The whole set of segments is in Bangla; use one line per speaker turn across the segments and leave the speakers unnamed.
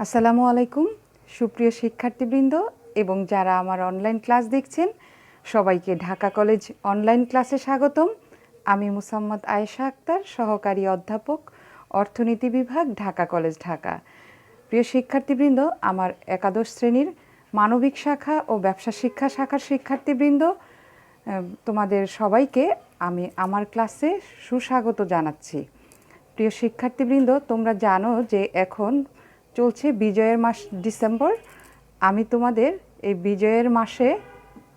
আসসালামু আলাইকুম সুপ্রিয় শিক্ষার্থীবৃন্দ এবং যারা আমার অনলাইন ক্লাস দেখছেন সবাইকে ঢাকা কলেজ অনলাইন ক্লাসে স্বাগতম। আমি মুসাম্মদ আয়েশা আক্তার, সহকারী অধ্যাপক, অর্থনীতি বিভাগ, ঢাকা কলেজ, ঢাকা। প্রিয় শিক্ষার্থীবৃন্দ, আমার একাদশ শ্রেণীর মানবিক শাখা ও ব্যবসা শিক্ষা শাখার শিক্ষার্থীবৃন্দ, তোমাদের সবাইকে আমি আমার ক্লাসে সুস্বাগত জানাচ্ছি। প্রিয় শিক্ষার্থীবৃন্দ, তোমরা জানো যে এখন চলছে বিজয়ের মাস ডিসেম্বর। আমি তোমাদের এই বিজয়ের মাসে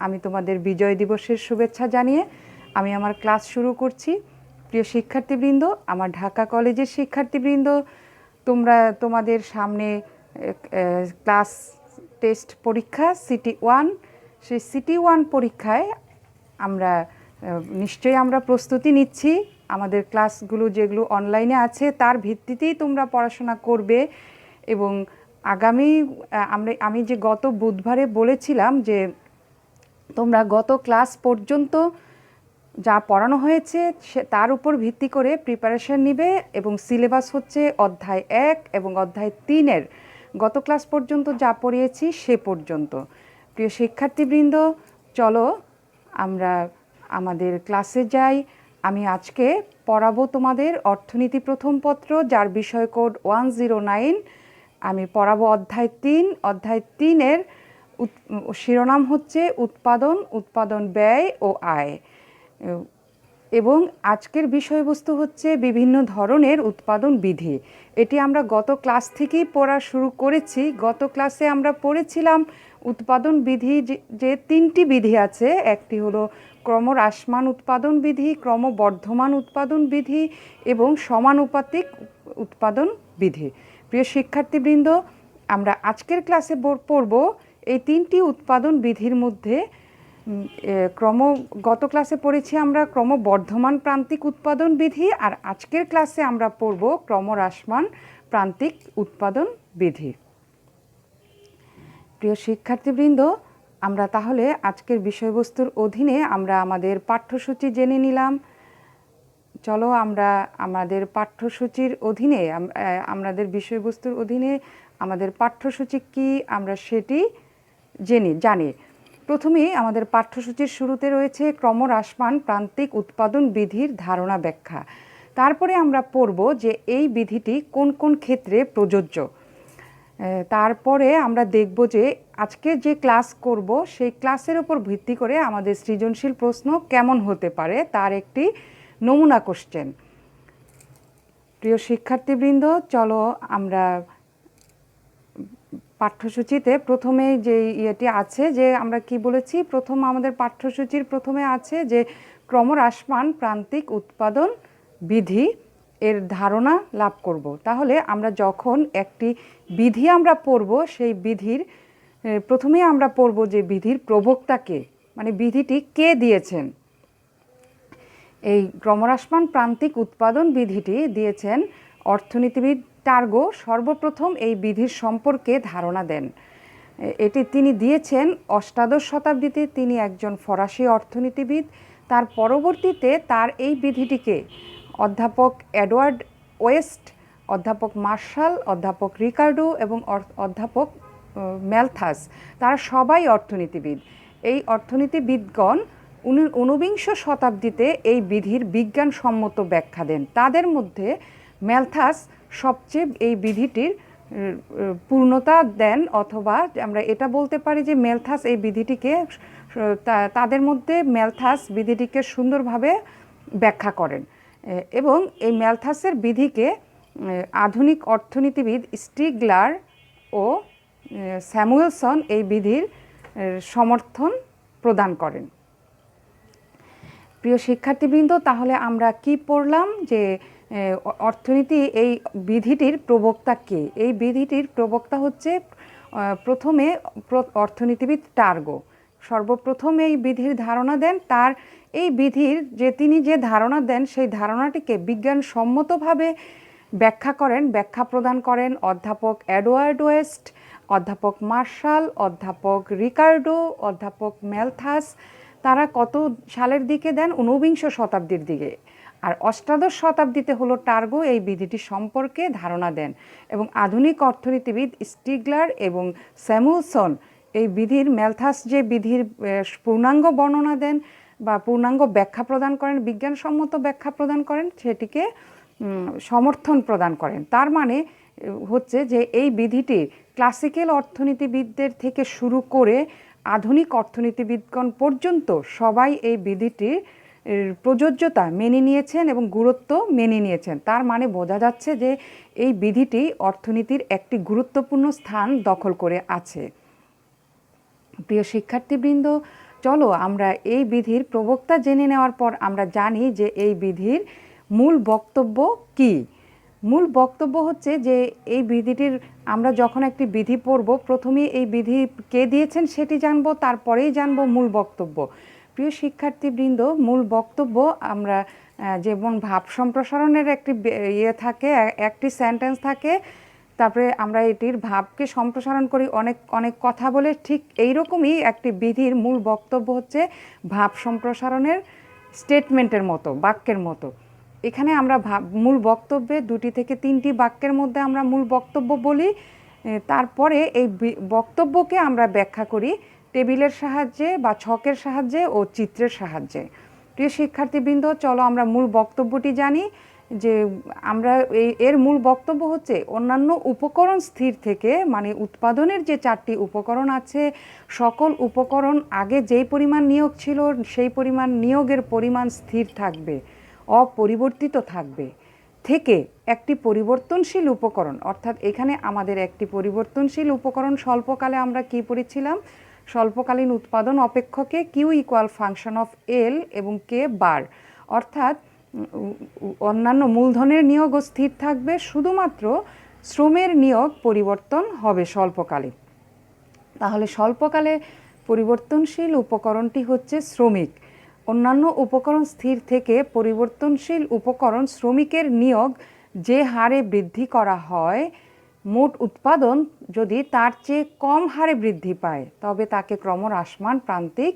আমি তোমাদের বিজয় দিবসের শুভেচ্ছা জানিয়ে আমি আমার ক্লাস শুরু করছি। প্রিয় শিক্ষার্থীবৃন্দ, আমার ঢাকা কলেজের শিক্ষার্থীবৃন্দ, তোমাদের সামনে ক্লাস টেস্ট পরীক্ষা সিটি 1। সেই সিটি 1 পরীক্ষায় নিশ্চয়ই আমরা প্রস্তুতি নিচ্ছি। আমাদের ক্লাসগুলো যেগুলো অনলাইনে আছে তার ভিত্তিতেই তোমরা পড়াশোনা করবে এবং আমি যে গত বুধবারে বলেছিলাম যে তোমরা গত ক্লাস পর্যন্ত যা পড়ানো হয়েছে তার উপর ভিত্তি করে প্রিপারেশন নিবে এবং সিলেবাস হচ্ছে অধ্যায় 1 এবং অধ্যায় 3-এর গত ক্লাস পর্যন্ত যা পড়িয়েছি সে পর্যন্ত। প্রিয় শিক্ষার্থীবৃন্দ, চলো আমরা আমাদের ক্লাসে যাই। আমি আজকে পড়াবো তোমাদের অর্থনীতি প্রথম পত্র, যার বিষয় কোড 109। আমি পড়াবো অধ্যায় 3। অধ্যায় 3-এর শিরোনাম হচ্ছে উৎপাদন, উৎপাদন ব্যয় ও আয়, এবং আজকের বিষয়বস্তু হচ্ছে বিভিন্ন ধরনের উৎপাদন বিধি। এটি আমরা গত ক্লাস থেকেই পড়া শুরু করেছি। গত ক্লাসে আমরা পড়েছিলাম উৎপাদন বিধি, যে 3টি বিধি আছে। একটি হলো ক্রমহ্রাসমান উৎপাদন বিধি, ক্রমবর্ধমান উৎপাদন বিধি এবং সমানুপাতিক উৎপাদন বিধি। প্রিয় শিক্ষার্থীবৃন্দ, আমরা আজকের ক্লাসে পড়ব এই 3টি উৎপাদন বিধির মধ্যে গত ক্লাসে পড়েছি আমরা ক্রমবর্ধমান প্রান্তিক উৎপাদন বিধি, আর আজকের ক্লাসে আমরা পড়ব ক্রমহ্রাসমান প্রান্তিক উৎপাদন বিধি। প্রিয় শিক্ষার্থীবৃন্দ, আমরা তাহলে আজকের বিষয়বস্তুর অধীনে আমরা আমাদের পাঠ্যসূচি জেনে নিলাম। চলো আমরা আমাদের পাঠ্যসূচির অধীনে আমাদের বিষয়বস্তুর অধীনে আমাদের পাঠ্যসূচি কি আমরা সেটি জানি। প্রথমেই আমাদের পাঠ্যসূচির শুরুতে রয়েছে ক্রমহ্রাসমান প্রান্তিক উৎপাদন বিধির ধারণা ব্যাখ্যা। তারপরে আমরা পড়ব যে এই বিধিটি কোন কোন ক্ষেত্রে প্রযোজ্য। তারপরে আমরা দেখব যে আজকে যে ক্লাস করব সেই ক্লাসের উপর ভিত্তি করে আমাদের সৃজনশীল প্রশ্ন কেমন হতে পারে তার একটি নমুনা কোশ্চেন। প্রিয় শিক্ষার্থীবৃন্দ, চলো আমরা পাঠ্যসূচিতে প্রথমে যে ইয়েটি আছে, যে আমরা কি বলেছি, প্রথম আমাদের পাঠ্যসূচির প্রথমে আছে যে ক্রমহ্রাসমান প্রান্তিক উৎপাদন বিধি এর ধারণা লাভ করব। তাহলে আমরা যখন একটি বিধি আমরা পড়ব, সেই বিধির প্রথমে আমরা পড়ব যে বিধির প্রবক্তা কে, মানে বিধিটি কে দিয়েছেন। এই ক্রমহ্রাসমান প্রান্তিক উৎপাদন বিধিটি দিয়েছেন অর্থনীতিবিদ টার্গো। সর্বপ্রথম এই বিধির সম্পর্কে ধারণা দেন। তিনি দিয়েছেন অষ্টাদশ শতাব্দীতে। তিনি একজন ফরাসি অর্থনীতিবিদ। তার পরবর্তীতে তার এই বিধিটিকে অধ্যাপক এডওয়ার্ড ওয়েস্ট, অধ্যাপক মার্শাল, অধ্যাপক রিকার্ডো এবং অধ্যাপক ম্যালথাস, তারা সবাই অর্থনীতিবিদ। এই অর্থনীতিবিদগণ 19বিংশ শতাব্দীতে এই বিধির বিজ্ঞানসম্মত ব্যাখ্যা দেন। তাদের মধ্যে ম্যালথাস সবচেয়ে এই বিধিটির পূর্ণতা দেন, অথবা আমরা এটা বলতে পারি যে ম্যালথাস এই বিধিটিকে, তাদের মধ্যে ম্যালথাস বিধিটিকে সুন্দরভাবে ব্যাখ্যা করেন। এবং এই ম্যালথাসের বিধিকে আধুনিক অর্থনীতিবিদ স্টিগলার ও স্যামুয়েলসন এই বিধির সমর্থন প্রদান করেন। প্রিয় শিক্ষার্থীবৃন্দ, তাহলে আমরা কি পড়লাম যে অর্থনীতি এই বিধিটির প্রবক্তা কে। এই বিধিটির প্রবক্তা হচ্ছে প্রথমে অর্থনীতিবিদ টার্গো। সর্বপ্রথম এই বিধির ধারণা দেন। তার এই বিধির তিনি যে ধারণা দেন সেই ধারণাটিকে বিজ্ঞানসম্মতভাবে ব্যাখ্যা প্রদান করেন অধ্যাপক এডওয়ার্ড ওয়েস্ট, অধ্যাপক মার্শাল, অধ্যাপক রিকার্ডো, অধ্যাপক ম্যালথাস। তারা কত সালের দিকে দেন? 19বিংশ শতাব্দীর দিকে। আর অষ্টাদশ শতাব্দীতে হলো টার্গো এই বিধিটি সম্পর্কে ধারণা দেন এবং আধুনিক অর্থনীতিবিদ স্টিগলার এবং স্যামুলসন এই বিধির ম্যালথাস যে বিধির পূর্ণাঙ্গ বর্ণনা দেন বা পূর্ণাঙ্গ ব্যাখ্যা প্রদান করেন, বিজ্ঞানসম্মত ব্যাখ্যা প্রদান করেন, সেটিকে সমর্থন প্রদান করেন। তার মানে হচ্ছে যে এই বিধিটি ক্লাসিক্যাল অর্থনীতিবিদদের থেকে শুরু করে আধুনিক অর্থনীতিবিদগণ পর্যন্ত সবাই এই বিধিটির প্রযোজ্যতা মেনে নিয়েছেন এবং গুরুত্ব মেনে নিয়েছেন। তার মানে বোঝা যাচ্ছে যে এই বিধিটি অর্থনীতির একটি গুরুত্বপূর্ণ স্থান দখল করে আছে। প্রিয় শিক্ষার্থীবৃন্দ, চলো আমরা এই বিধির প্রবক্তা জেনে নেওয়ার পর আমরা জানি যে এই বিধির মূল বক্তব্য কি। মূল বক্তব্য হচ্ছে যে এই বিধিটির আমরা যখন একটি বিধি পড়ব প্রথমে এই বিধি কে দিয়েছেন সেটি জানব, তারপরেই জানব মূল বক্তব্য। প্রিয় শিক্ষার্থীবৃন্দ, মূল বক্তব্য আমরা যেমন ভাব সম্প্রসারণের একটি থাকে, একটি সেন্টেন্স থাকে, তারপরে আমরা এটির ভাবকে সম্প্রসারণ করি অনেক অনেক কথা বলে, ঠিক এইরকমই একটি বিধির মূল বক্তব্য হচ্ছে ভাব সম্প্রসারণের স্টেটমেন্টের মতো, বাক্যের মতো। এখানে আমরা মূল বক্তব্যে 2 থেকে 3টি বাক্যের মধ্যে আমরা মূল বক্তব্য বলি, তারপরে এই বক্তব্যকে আমরা ব্যাখ্যা করি টেবিলের সাহায্যে বা ছকের সাহায্যে ও চিত্রের সাহায্যে। প্রিয় শিক্ষার্থীবৃন্দ, চলো আমরা মূল বক্তব্যটি জানি। যে আমরা এর মূল বক্তব্য হচ্ছে অন্যান্য উপকরণ স্থির থেকে, মানে উৎপাদনের যে 4টি উপকরণ আছে সকল উপকরণ আগে যেই পরিমাণ নিয়োগ ছিল সেই পরিমাণ নিয়োগের পরিমাণ স্থির থাকবে, অপরিবর্তিত থাকবে, থেকে একটি পরিবর্তনশীল উপকরণ, অর্থাৎ এখানে আমাদের একটি পরিবর্তনশীল উপকরণ স্বল্পকালে আমরা কি পড়েছিলাম, স্বল্পকালীন উৎপাদন অপেক্ষকে কিউ ইকুয়াল ফাংশন অফ এল এবং কে বার, অর্থাৎ অন্যান্য মূলধনের নিয়োগও স্থির থাকবে, শুধুমাত্র শ্রমের নিয়োগ পরিবর্তন হবে স্বল্পকালে। তাহলে স্বল্পকালে পরিবর্তনশীল উপকরণটি হচ্ছে শ্রমিক। অন্যান্য উপকরণ স্থির থেকে পরিবর্তনশীল উপকরণ শ্রমিকের নিয়োগ যে হারে বৃদ্ধি করা হয়, মোট উৎপাদন যদি তার চেয়ে কম হারে বৃদ্ধি পায় তবে তাকে ক্রমহ্রাসমান প্রান্তিক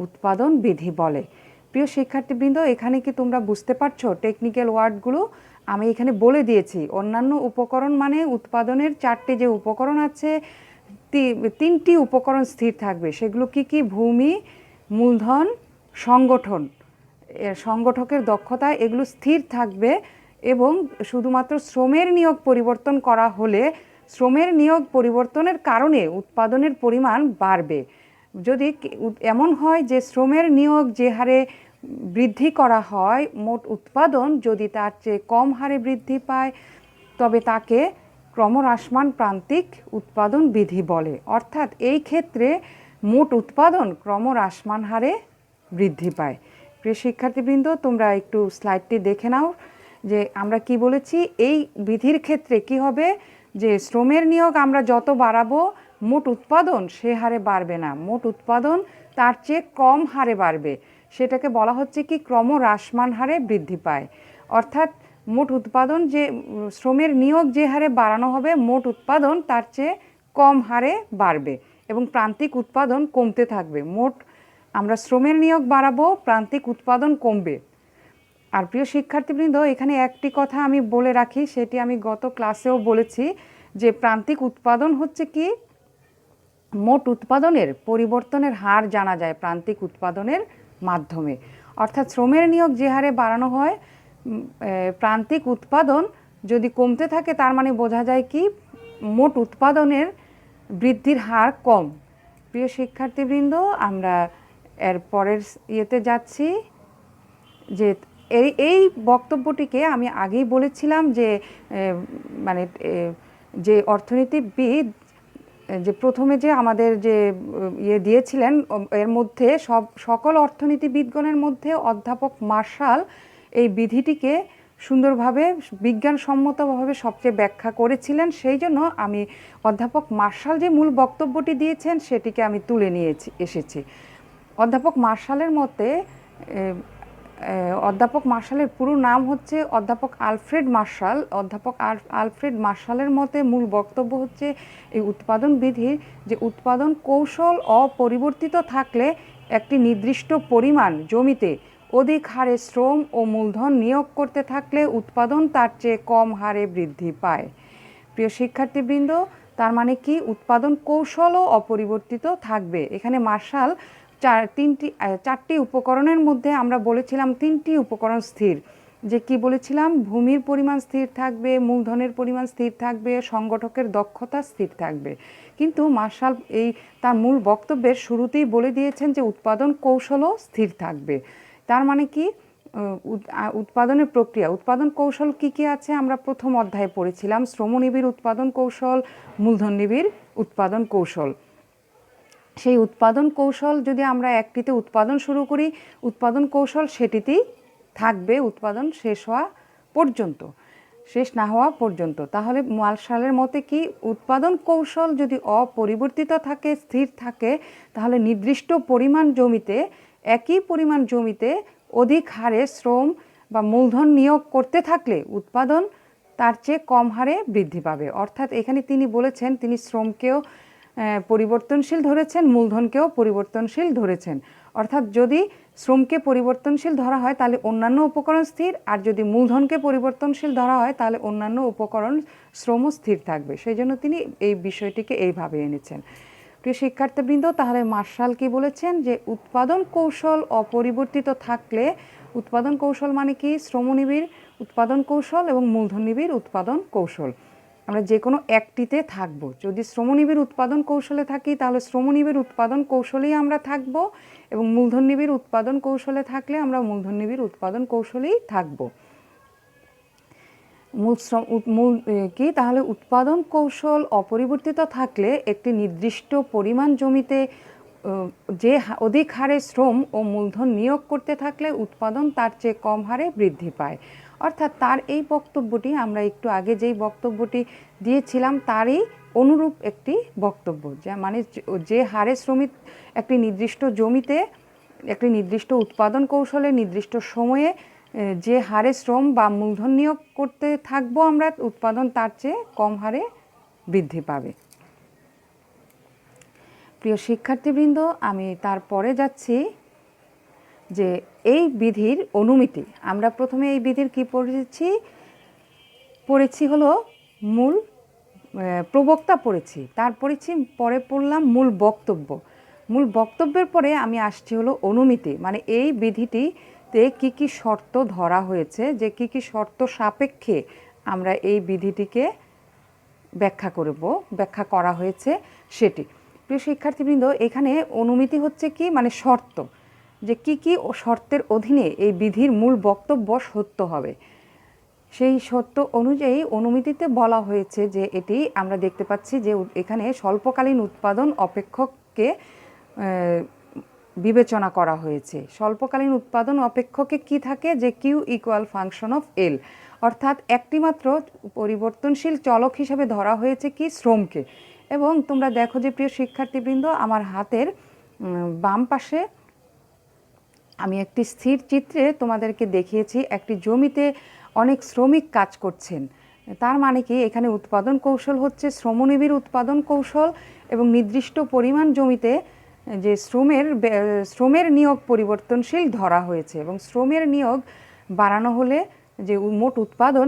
উৎপাদন বিধি বলে। প্রিয় শিক্ষার্থীবৃন্দ, এখানে কি তোমরা বুঝতে পারছো টেকনিক্যাল ওয়ার্ডগুলো আমি এখানে বলে দিয়েছি। অন্যান্য উপকরণ মানে উৎপাদনের 4টি যে উপকরণ আছে 3টি উপকরণ স্থির থাকবে, সেগুলো কি কি, ভূমি, মূলধন, সংগঠন, সংগঠকের দক্ষতা, এগুলো স্থির থাকবে এবং শুধুমাত্র শ্রমের নিয়োগ পরিবর্তন করা হলে শ্রমের নিয়োগ পরিবর্তনের কারণে উৎপাদনের পরিমাণ বাড়বে। যদি এমন হয় যে শ্রমের নিয়োগ যে হারে বৃদ্ধি করা হয় মোট উৎপাদন যদি তার চেয়ে কম হারে বৃদ্ধি পায় তবে তাকে ক্রমহ্রাসমান প্রান্তিক উৎপাদন বিধি বলে। অর্থাৎ এই ক্ষেত্রে মোট উৎপাদন ক্রমহ্রাসমান হারে বৃদ্ধি পায়। প্রিয় শিক্ষার্থীবৃন্দ, তোমরা একটু স্লাইডটি দেখে নাও যে আমরা কি বলেছি। এই বিধির ক্ষেত্রে কি হবে যে শ্রমের নিয়োগ আমরা যত বাড়াবো মোট উৎপাদন সে হারে বাড়বে না, মোট উৎপাদন তার চেয়ে কম হারে বাড়বে, সেটাকে বলা হচ্ছে কি ক্রমহ্রাসমান হারে বৃদ্ধি পায়। অর্থাৎ মোট উৎপাদন যে শ্রমের নিয়োগ যে হারে বাড়ানো হবে মোট উৎপাদন তার চেয়ে কম হারে বাড়বে এবং প্রান্তিক উৎপাদন কমতে থাকবে। মোট আমরা শ্রমের নিয়োগ বাড়াবো, প্রান্তিক উৎপাদন কমবে। আর প্রিয় শিক্ষার্থীবৃন্দ, এখানে একটি কথা আমি বলে রাখি, সেটি আমি গত ক্লাসেও বলেছি যে প্রান্তিক উৎপাদন হচ্ছে কি মোট উৎপাদনের পরিবর্তনের হার জানা যায় প্রান্তিক উৎপাদনের মাধ্যমে। অর্থাৎ শ্রমের নিয়োগ যে হারে বাড়ানো হয় প্রান্তিক উৎপাদন যদি কমতে থাকে তার মানে বোঝা যায় কি মোট উৎপাদনের বৃদ্ধির হার কম। প্রিয় শিক্ষার্থীবৃন্দ, আমরা এর পরের ইয়েতে যাচ্ছি যে এই বক্তব্যটিকে আমি আগেই বলেছিলাম যে মানে যে অর্থনীতিবিদ যে প্রথমে যে আমাদের যে ইয়ে দিয়েছিলেন এর মধ্যে সকল অর্থনীতিবিদগণের মধ্যে অধ্যাপক মার্শাল এই বিধিটিকে সুন্দরভাবে বিজ্ঞানসম্মতভাবে সবচেয়ে ব্যাখ্যা করেছিলেন। সেই জন্য আমি অধ্যাপক মার্শাল যে মূল বক্তব্যটি দিয়েছেন সেটিকে আমি তুলে নিয়ে এসেছি। অধ্যাপক মার্শালের মতে অধ্যাপক মার্শালের পুরো নাম হচ্ছে অধ্যাপক আলফ্রেড মার্শাল। অধ্যাপক আলফ্রেড মার্শালের মতে মূল বক্তব্য হচ্ছে এই উৎপাদন বিধির যে উৎপাদন কৌশল অপরিবর্তিত থাকলে একটি নির্দিষ্ট পরিমাণ জমিতে অধিক হারে শ্রম ও মূলধন নিয়োগ করতে থাকলে উৎপাদন তার চেয়ে কম হারে বৃদ্ধি পায়। প্রিয় শিক্ষার্থীবৃন্দ, তার মানে কি উৎপাদন কৌশলও অপরিবর্তিত থাকবে। এখানে মার্শাল চারটি উপকরণের মধ্যে আমরা বলেছিলাম তিনটি উপকরণ স্থির, যে কি বলেছিলাম, ভূমির পরিমাণ স্থির থাকবে, মূলধনের পরিমাণ স্থির থাকবে, সংগঠকের দক্ষতা স্থির থাকবে। কিন্তু মার্শাল তার মূল বক্তব্যের শুরুতেই বলে দিয়েছেন যে উৎপাদন কৌশলও স্থির থাকবে। তার মানে কি উৎপাদনের প্রক্রিয়া, উৎপাদন কৌশল কি কি আছে আমরা প্রথম অধ্যায়ে পড়েছিলাম, শ্রমনিবিড় উৎপাদন কৌশল, মূলধন নিবিড় উৎপাদন কৌশল। সেই উৎপাদন কৌশল যদি আমরা একটিতে উৎপাদন শুরু করি, উৎপাদন কৌশল সেটিতেই থাকবে উৎপাদন শেষ না হওয়া পর্যন্ত। তাহলে মার্শালের মতে কি উৎপাদন কৌশল যদি অপরিবর্তিত থাকে, স্থির থাকে, তাহলে নির্দিষ্ট পরিমাণ জমিতে, একই পরিমাণ জমিতে অধিক হারে শ্রম বা মূলধন নিয়োগ করতে থাকলে উৎপাদন তার চেয়ে কম হারে বৃদ্ধি পাবে। অর্থাৎ এখানে তিনি বলেছেন, তিনি শ্রমকেও পরিবর্তনশীল ধরেছেন, মূলধনকেও পরিবর্তনশীল ধরেছেন। অর্থাৎ যদি শ্রমকে পরিবর্তনশীল ধরা হয় তাহলে অন্যান্য উপকরণ স্থির, আর যদি মূলধনকে পরিবর্তনশীল ধরা হয় তাহলে অন্যান্য উপকরণ শ্রমও স্থির থাকবে। সেই জন্য তিনি এই বিষয়টিকে এইভাবে এনেছেন। প্রিয় শিক্ষার্থীবৃন্দ, তাহলে মার্শাল কি বলেছেন, যে উৎপাদন কৌশল অপরিবর্তিত থাকলে, উৎপাদন কৌশল মানে কি শ্রমনিবিড় উৎপাদন কৌশল এবং মূলধন নিবিড় উৎপাদন কৌশল, আমরা যে কোনো একটিতে থাকব। যদি শ্রমনিবিড় উৎপাদন কৌশলে থাকি তাহলে শ্রমনিবিড় উৎপাদন কৌশলেই আমরা থাকব, এবং মূলধন নিবিড় উৎপাদন কৌশলে থাকলে আমরা মূলধন নিবিড় উৎপাদন কৌশলেই থাকব। তাহলে উৎপাদন কৌশল অপরিবর্তিত থাকলে একটি নির্দিষ্ট পরিমাণ জমিতে যে অধিক হারে শ্রম ও মূলধন নিয়োগ করতে থাকলে উৎপাদন তার চেয়ে কম হারে বৃদ্ধি পায়। অর্থাৎ তার এই বক্তব্যটি আমরা একটু আগে যেই বক্তব্যটি দিয়েছিলাম তারই অনুরূপ একটি বক্তব্য, যা মানে যে হারে শ্রমিক একটি নির্দিষ্ট জমিতে একটি নির্দিষ্ট উৎপাদন কৌশলে নির্দিষ্ট সময়ে যে হারে শ্রম বা মূলধন নিয়োগ করতে থাকবো আমরা, উৎপাদন তার চেয়ে কম হারে বৃদ্ধি পাবে। প্রিয় শিক্ষার্থীবৃন্দ, আমি তারপরে যাচ্ছি যে এই বিধির অনুমিতি। আমরা প্রথমে এই বিধির কি পড়েছি হলো মূল প্রবক্তা পড়েছি, পরে পড়লাম মূল বক্তব্য। মূল বক্তব্যের পরে আমি আসছি হলো অনুমিতি, মানে এই বিধিটিতে কি কি শর্ত ধরা হয়েছে, যে কি কি শর্ত সাপেক্ষে আমরা এই বিধিটিকে ব্যাখ্যা করা হয়েছে সেটি। প্রিয় শিক্ষার্থীবৃন্দ, এখানে অনুমিতি হচ্ছে কি, মানে শর্ত, যে কি কি শর্তের অধীনে এই বিধির মূল বক্তব্য সত্য হবে। সেই সত্য অনুযায়ী অনুমিতিতে বলা হয়েছে যে এটি আমরা দেখতে পাচ্ছি যে এখানে স্বল্পকালীন উৎপাদন অপেক্ষককে বিবেচনা করা হয়েছে। স্বল্পকালীন উৎপাদন অপেক্ষকে কি থাকে, যে কিউ ইকুয়াল ফাংশন অফ এল, অর্থাৎ একটিমাত্র পরিবর্তনশীল চলক হিসেবে ধরা হয়েছে কি, শ্রমকে। এবং তোমরা দেখো যে প্রিয় শিক্ষার্থীবৃন্দ, আমার হাতের বাম পাশে আমি একটি স্থির চিত্রে তোমাদেরকে দেখিয়েছি একটি জমিতে অনেক শ্রমিক কাজ করছেন। তার মানে কি এখানে উৎপাদন কৌশল হচ্ছে শ্রমনিবিড় উৎপাদন কৌশল, এবং নির্দিষ্ট পরিমাণ জমিতে যে শ্রমের নিয়োগ পরিবর্তনশীল ধরা হয়েছে, এবং শ্রমের নিয়োগ বাড়ানো হলে যে মোট উৎপাদন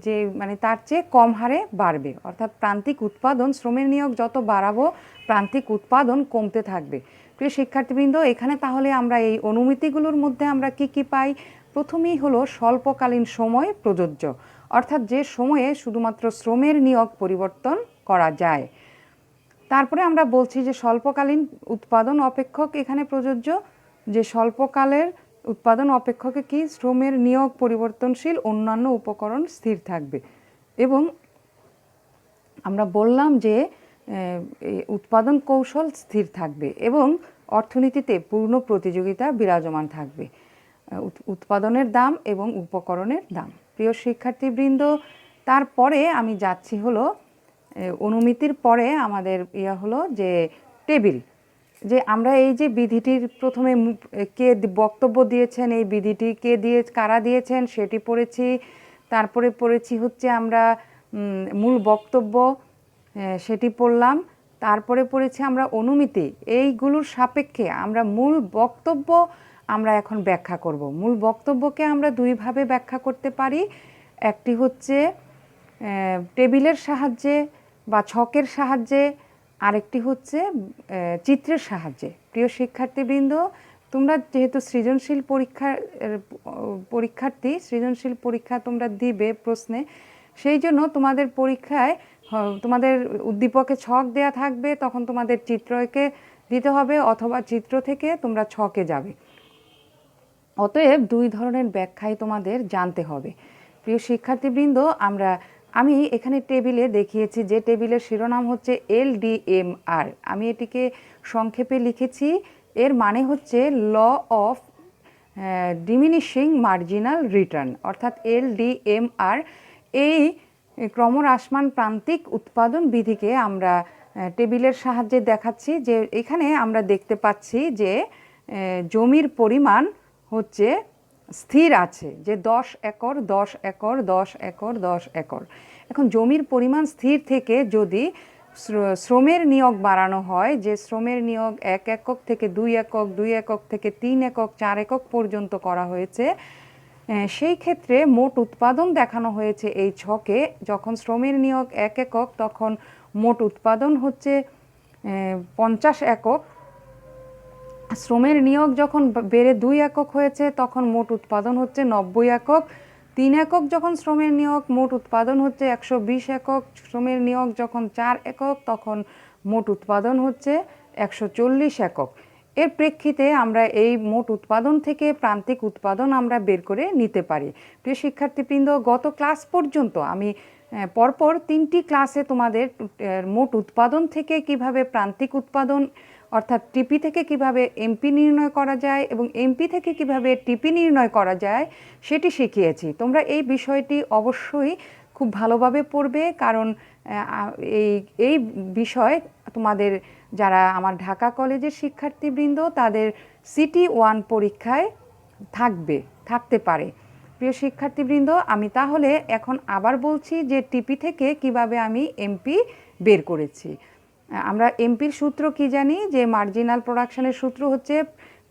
যে মানে তার চেয়ে কম হারে বাড়বে। অর্থাৎ প্রান্তিক উৎপাদন, শ্রমের নিয়োগ যত বাড়াবো প্রান্তিক উৎপাদন কমতে থাকবে। প্রিয় শিক্ষার্থীবৃন্দ, এখানে তাহলে আমরা এই অনুমিতিগুলোর মধ্যে আমরা কি কি পাই? প্রথমেই হলো স্বল্পকালীন সময় প্রযোজ্য, অর্থাৎ যে সময়ে শুধুমাত্র শ্রমের নিয়োগ পরিবর্তন করা যায়। তারপরে আমরা বলছি যে স্বল্পকালীন উৎপাদন অপেক্ষক এখানে প্রযোজ্য, যে স্বল্পকালের উৎপাদন অপেক্ষকে কি, শ্রমের নিয়োগ পরিবর্তনশীল, অন্যান্য উপকরণ স্থির থাকবে। এবং আমরা বললাম যে উৎপাদন কৌশল স্থির থাকবে এবং অর্থনীতিতে পূর্ণ প্রতিযোগিতা বিরাজমান থাকবে, উৎপাদনের দাম এবং উপকরণের দাম। প্রিয় শিক্ষার্থীবৃন্দ, তারপরে আমি যাচ্ছি হলো অনুমিতির পরে আমাদের হলো যে টেবিল, যে আমরা এই যে বিধিটির প্রথমে কে বক্তব্য দিয়েছেন, এই বিধিটি কারা দিয়েছেন সেটি পড়েছি। তারপরে পড়েছি হচ্ছে আমরা মূল বক্তব্য, সেটি পড়লাম। তারপরে পড়েছি আমরা অনুমিতি। এইগুলোর সাপেক্ষে আমরা মূল বক্তব্য আমরা এখন ব্যাখ্যা করব। মূল বক্তব্যকে আমরা দুইভাবে ব্যাখ্যা করতে পারি। একটি হচ্ছে টেবিলের সাহায্যে বা ছকের সাহায্যে, আরেকটি হচ্ছে চিত্রের সাহায্যে। প্রিয় শিক্ষার্থীবৃন্দ, তোমরা যেহেতু সৃজনশীল পরীক্ষার্থী, সৃজনশীল পরীক্ষা তোমরা দিবে প্রশ্নে, সেই জন্য তোমাদের পরীক্ষায় তোমাদের উদ্দীপকে ছক দেয়া থাকবে, তখন তোমাদের চিত্রকে দিতে হবে অথবা চিত্র থেকে তোমরা ছকে যাবে। অতএব দুই ধরনের ব্যাখ্যাই তোমাদের জানতে হবে। প্রিয় শিক্ষার্থীবৃন্দ, আমি এখানে টেবিলে দেখিয়েছি যে টেবিলের শিরোনাম হচ্ছে LDMR। আমি এটিকে সংক্ষেপে লিখেছি। এর মানে হচ্ছে law of diminishing marginal return, অর্থাৎ LDMR। এই ক্রমহ্রাসমান প্রান্তিক উৎপাদন বিধিকে আমরা টেবিলের সাহায্যে দেখাচ্ছি। যে এখানে আমরা দেখতে পাচ্ছি যে জমির পরিমাণ হচ্ছে স্থির আছে, যে 10 একর 10 একর 10 একর 10 একর। এখন জমির পরিমাণ স্থির থেকে যদি শ্রমের নিয়োগ বাড়ানো হয়, যে শ্রমের নিয়োগ 1 একক থেকে 2 একক, 2 একক থেকে 3 একক, 4 একক পর্যন্ত করা হয়েছে, সেই ক্ষেত্রে মোট উৎপাদন দেখানো হয়েছে এই ছকে। যখন শ্রমের নিয়োগ 1 একক, তখন মোট উৎপাদন হচ্ছে 50 একক। শ্রমের নিয়োগ যখন বেড়ে 2 একক হয়েছে, তখন মোট উৎপাদন হচ্ছে 90 একক। 3 একক যখন শ্রমের নিয়োগ, মোট উৎপাদন হচ্ছে 120 একক। শ্রমের নিয়োগ যখন 4 একক, তখন মোট উৎপাদন হচ্ছে 140 একক। এর প্রেক্ষিতে আমরা এই মোট উৎপাদন থেকে প্রান্তিক উৎপাদন আমরা বের করে নিতে পারি। প্রিয় শিক্ষার্থীবৃন্দ, গত ক্লাস পর্যন্ত আমি পরপর 3টি ক্লাসে তোমাদের মোট উৎপাদন থেকে কিভাবে প্রান্তিক উৎপাদন, অর্থাৎ টিপি থেকে কিভাবে এমপি নির্ণয় করা যায় এবং এমপি থেকে কিভাবে টিপি নির্ণয় করা যায় সেটি শিখিয়েছি। তোমরা এই বিষয়টি অবশ্যই খুব ভালোভাবে পড়বে, কারণ এই বিষয় তোমাদের যারা আমার ঢাকা কলেজের শিক্ষার্থীবৃন্দ, তাদের সিটি 1 পরীক্ষায় থাকতে পারে। প্রিয় শিক্ষার্থীবৃন্দ, আমি তাহলে এখন আবার বলছি যে টিপি থেকে কিভাবে আমি এমপি বের করেছি। আমরা এমপির সূত্র কি জানি, যে মার্জিনাল প্রোডাকশনের সূত্র হচ্ছে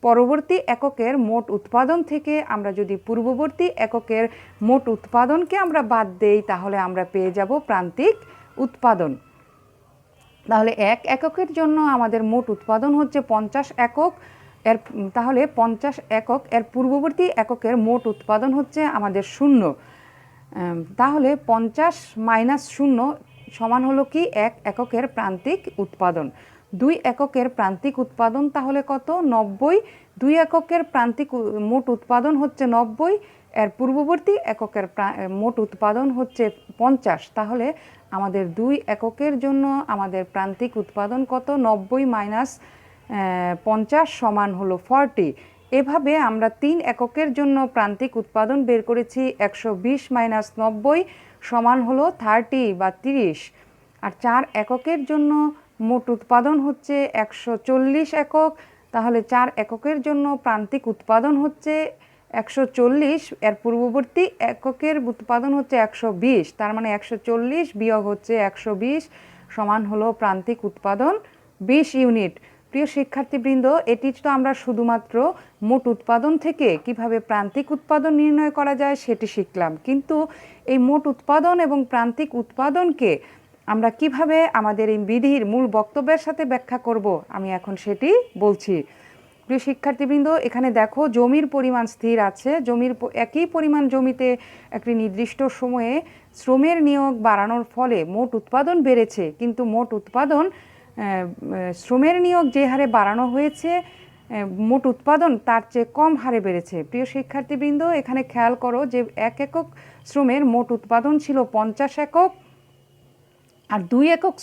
পরবর্তী এককের মোট উৎপাদন থেকে আমরা যদি পূর্ববর্তী এককের মোট উৎপাদনকে আমরা বাদ দেই, তাহলে আমরা পেয়ে যাব প্রান্তিক উৎপাদন। তাহলে 1 এককের জন্য আমাদের মোট উৎপাদন হচ্ছে 50 একক। তাহলে 50 একক, এর পূর্ববর্তী এককের মোট উৎপাদন হচ্ছে আমাদের 0। তাহলে 50 মাইনাস 0 সমান হলো কি 1 এককের প্রান্তিক উৎপাদন। 2 এককের প্রান্তিক উৎপাদন তাহলে কত? 90। 2 এককের প্রান্তিক মোট উৎপাদন হচ্ছে 90, এর পূর্ববর্তী এককের মোট উৎপাদন হচ্ছে 50। তাহলে আমাদের 2 এককের জন্য আমাদের প্রান্তিক উৎপাদন কত? 90 মাইনাস 50 সমান হলো 40। এভাবে আমরা 3 এককের জন্য প্রান্তিক উৎপাদন বের করেছি। 120 মাইনাস 90 সমান হলো 30 বা 30। আর 4 এককের জন্য মোট উৎপাদন হচ্ছে 140 একক। তাহলে 4 এককের জন্য প্রান্তিক উৎপাদন হচ্ছে 140, এর পূর্ববর্তী এককের উৎপাদন হচ্ছে 120। তার মানে 140 বিয়োগ হচ্ছে 120 সমান হলো প্রান্তিক উৎপাদন 20 ইউনিট। প্রিয় শিক্ষার্থীবৃন্দ, এটি তো আমরা শুধুমাত্র মোট উৎপাদন থেকে কিভাবে প্রান্তিক উৎপাদন নির্ণয় করা যায় সেটি শিখলাম, কিন্তু এই মোট উৎপাদন এবং প্রান্তিক উৎপাদনকে আমরা কিভাবে আমাদের এই বিধির মূল বক্তব্যের সাথে ব্যাখ্যা করব, আমি এখন সেটি বলছি। প্রিয় শিক্ষার্থীবৃন্দ, এখানে দেখো জমির পরিমাণ স্থির আছে। একই পরিমাণ জমিতে একটি নির্দিষ্ট সময়ে শ্রমের নিয়োগ বাড়ানোর ফলে মোট উৎপাদন বেড়েছে, কিন্তু মোট উৎপাদন শ্রমের নিয়োগ যে হারে বাড়ানো হয়েছে, মোট উৎপাদন তার চেয়ে কম হারে বেড়েছে। প্রিয় শিক্ষার্থীবৃন্দ, এখানে খেয়াল করো যে 1 একক শ্রমের মোট উৎপাদন ছিল 50 একক, আর 2 একক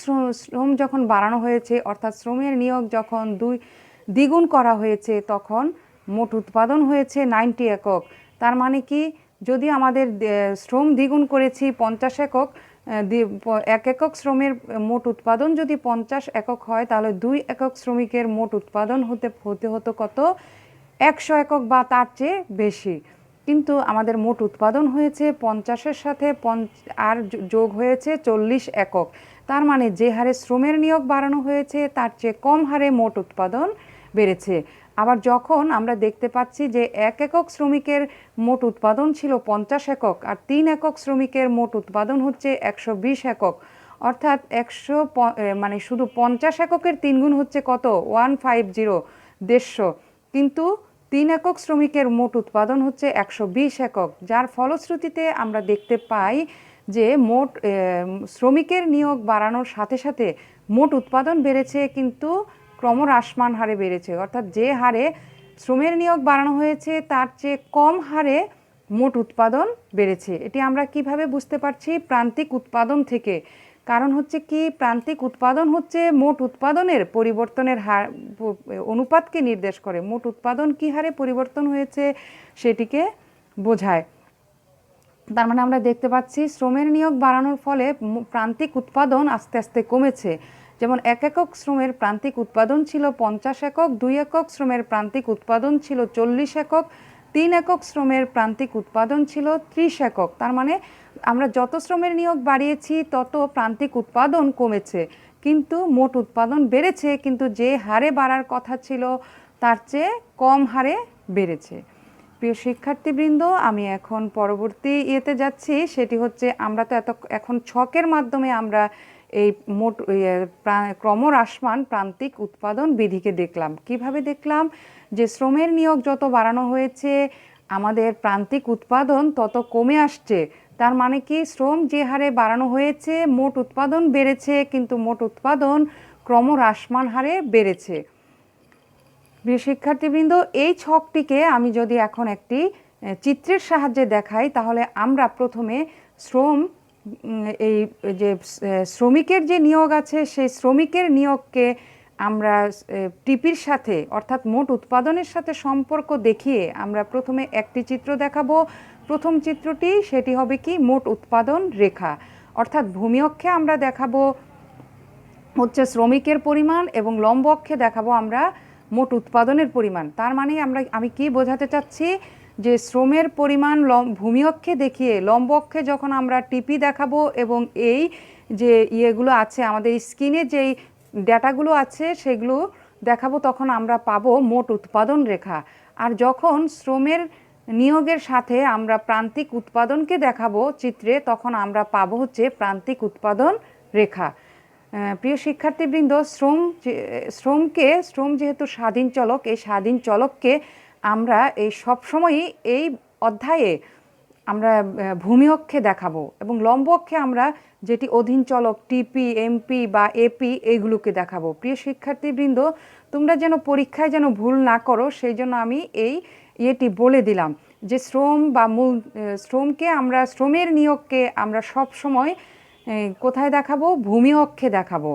শ্রম যখন বাড়ানো হয়েছে, অর্থাৎ শ্রমের নিয়োগ যখন দ্বিগুণ করা হয়েছে, তখন মোট উৎপাদন হয়েছে 90 একক। তার মানে কি, যদি আমাদের শ্রম দ্বিগুণ করেছি 50 একক, 1 একক শ্রমের মোট উৎপাদন যদি 50 একক হয়, তাহলে 2 একক শ্রমিকের মোট উৎপাদন হতো কত? 100 একক বা তার চেয়ে বেশি। কিন্তু আমাদের মোট উৎপাদন হয়েছে 50-এর সাথে আর যোগ হয়েছে 40 একক। তার মানে যে হারে শ্রমের নিয়োগ বাড়ানো হয়েছে, তার চেয়ে কম হারে মোট উৎপাদন বেড়েছে। আবার যখন আমরা দেখতে পাচ্ছি যে 1 একক শ্রমিকের মোট উৎপাদন ছিল 50 একক আর 3 একক শ্রমিকের মোট উৎপাদন হচ্ছে 120 একক, অর্থাৎ মানে শুধু 50 এককের 3 গুণ হচ্ছে কত, 150, 150, কিন্তু 3 একক শ্রমিকের মোট উৎপাদন হচ্ছে 120 একক, যার ফলশ্রুতিতে আমরা দেখতে পাই যে মোট শ্রমিকের নিয়োগ বাড়ানোর সাথে সাথে মোট উৎপাদন বেড়েছে, কিন্তু ক্রমহ্রাসমান হারে বেড়েছে, অর্থাৎ যে হারে শ্রমের নিয়োগ বাড়ানো হয়েছে তার চেয়ে কম হারে মোট উৎপাদন বেড়েছে। এটি আমরা কিভাবে বুঝতে পারছি? প্রান্তিক উৎপাদন থেকে। কারণ হচ্ছে কি, প্রান্তিক উৎপাদন হচ্ছে মোট উৎপাদনের পরিবর্তনের হার অনুপাতকে নির্দেশ করে। মোট উৎপাদন কী হারে পরিবর্তন হয়েছে সেটিকে বোঝায়। তার মানে আমরা দেখতে পাচ্ছি শ্রমের নিয়োগ বাড়ানোর ফলে প্রান্তিক উৎপাদন আস্তে আস্তে কমেছে। যেমন 1 একক শ্রমের প্রান্তিক উৎপাদন ছিল 50 একক, 2 একক শ্রমের প্রান্তিক উৎপাদন ছিল 40 একক, 3 একক শ্রমের প্রান্তিক উৎপাদন ছিল 30 একক। তার মানে আমরা যত শ্রমের নিয়োগ বাড়িয়েছি তত প্রান্তিক উৎপাদন কমেছে, কিন্তু মোট উৎপাদন বেড়েছে, কিন্তু যে হারে বাড়ার কথা ছিল তার চেয়ে কম হারে বেড়েছে। প্রিয় শিক্ষার্থীবৃন্দ, আমি এখন পরবর্তী ইয়েতে যাচ্ছি, সেটি হচ্ছে আমরা তো এখন ছকের মাধ্যমে আমরা এই মোট ক্রমহ্রাসমান প্রান্তিক উৎপাদন বিধিকে দেখলাম। কিভাবে দেখলাম? যে শ্রমের নিয়োগ যত বাড়ানো হয়েছে আমাদের প্রান্তিক উৎপাদন তত কমে আসছে। তার মানে কি, শ্রম যে হারে বাড়ানো হয়েছে মোট উৎপাদন বেড়েছে, কিন্তু মোট উৎপাদন ক্রমহ্রাসমান হারে বেড়েছে। প্রিয় শিক্ষার্থীবৃন্দ, এই ছকটিকে আমি যদি এখন একটি চিত্রের সাহায্যে দেখাই, তাহলে আমরা প্রথমে এই যে শ্রমিকের যে নিয়োগ আছে সেই শ্রমিকের নিয়োগকে আমরা টিপির সাথে অর্থাৎ মোট উৎপাদনের সাথে সম্পর্ক দেখিয়ে আমরা প্রথমে একটি চিত্র দেখাবো। প্রথম চিত্রটি সেটি হবে কি, মোট উৎপাদন রেখা, অর্থাৎ ভূমি অক্ষে আমরা দেখাবো হচ্ছে শ্রমিকের পরিমাণ এবং লম্ব অক্ষে দেখাবো আমরা মোট উৎপাদনের পরিমাণ। তার মানে আমি কি বোঝাতে চাচ্ছি, যে শ্রমের পরিমাণ ভূমি অক্ষে দেখিয়ে লম্ব অক্ষে যখন আমরা টিপি দেখাবো এবং এই যে ইয়েগুলো আছে আমাদের স্ক্রিনে যেই ডেটাগুলো আছে সেগুলো দেখাবো, তখন আমরা পাবো মোট উৎপাদন রেখা। আর যখন শ্রমের নিয়োগের সাথে আমরা প্রান্তিক উৎপাদনকে দেখাবো চিত্রে, তখন আমরা পাবো হচ্ছে প্রান্তিক উৎপাদন রেখা। প্রিয় শিক্ষার্থীবৃন্দ, শ্রম যেহেতু স্বাধীন চলক, এই স্বাধীন চলককে আমরা এই সবসময়ই এই অধ্যায়ে আমরা ভূমি অক্ষে দেখাবো এবং লম্ব অক্ষে আমরা যেটি অধীন চলক টিপি, এমপি বা এপি এইগুলোকে দেখাবো। প্রিয় শিক্ষার্থীবৃন্দ, তোমরা যেন পরীক্ষায় যেন ভুল না করো সেই জন্য আমি এই ইয়েটি বলে দিলাম যে শ্রমকে আমরা শ্রমের নিয়োগকে আমরা সব সময় কোথায় দেখাবো? ভূমি অক্ষে দেখাবো।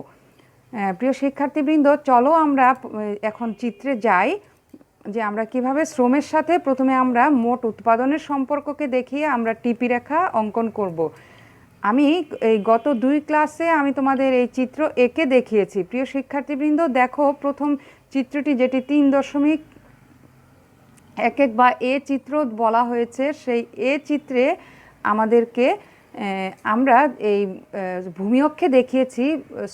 প্রিয় শিক্ষার্থীবৃন্দ, চলো আমরা এখন চিত্রে যাই যে আমরা কিভাবে শ্রমের সাথে প্রথমে আমরা মোট উৎপাদনের সম্পর্ককে দেখিয়ে আমরা টিপি রেখা অঙ্কন করব। আমি এই গত 2 ক্লাসে আমি তোমাদের এই চিত্র এঁকে দেখিয়েছি। প্রিয় শিক্ষার্থীবৃন্দ, দেখো প্রথম চিত্রটি যেটি 3.11 বা এ চিত্র বলা হয়েছে, সেই এ চিত্রে আমাদেরকে আমরা এই ভূমি অক্ষে দেখিয়েছি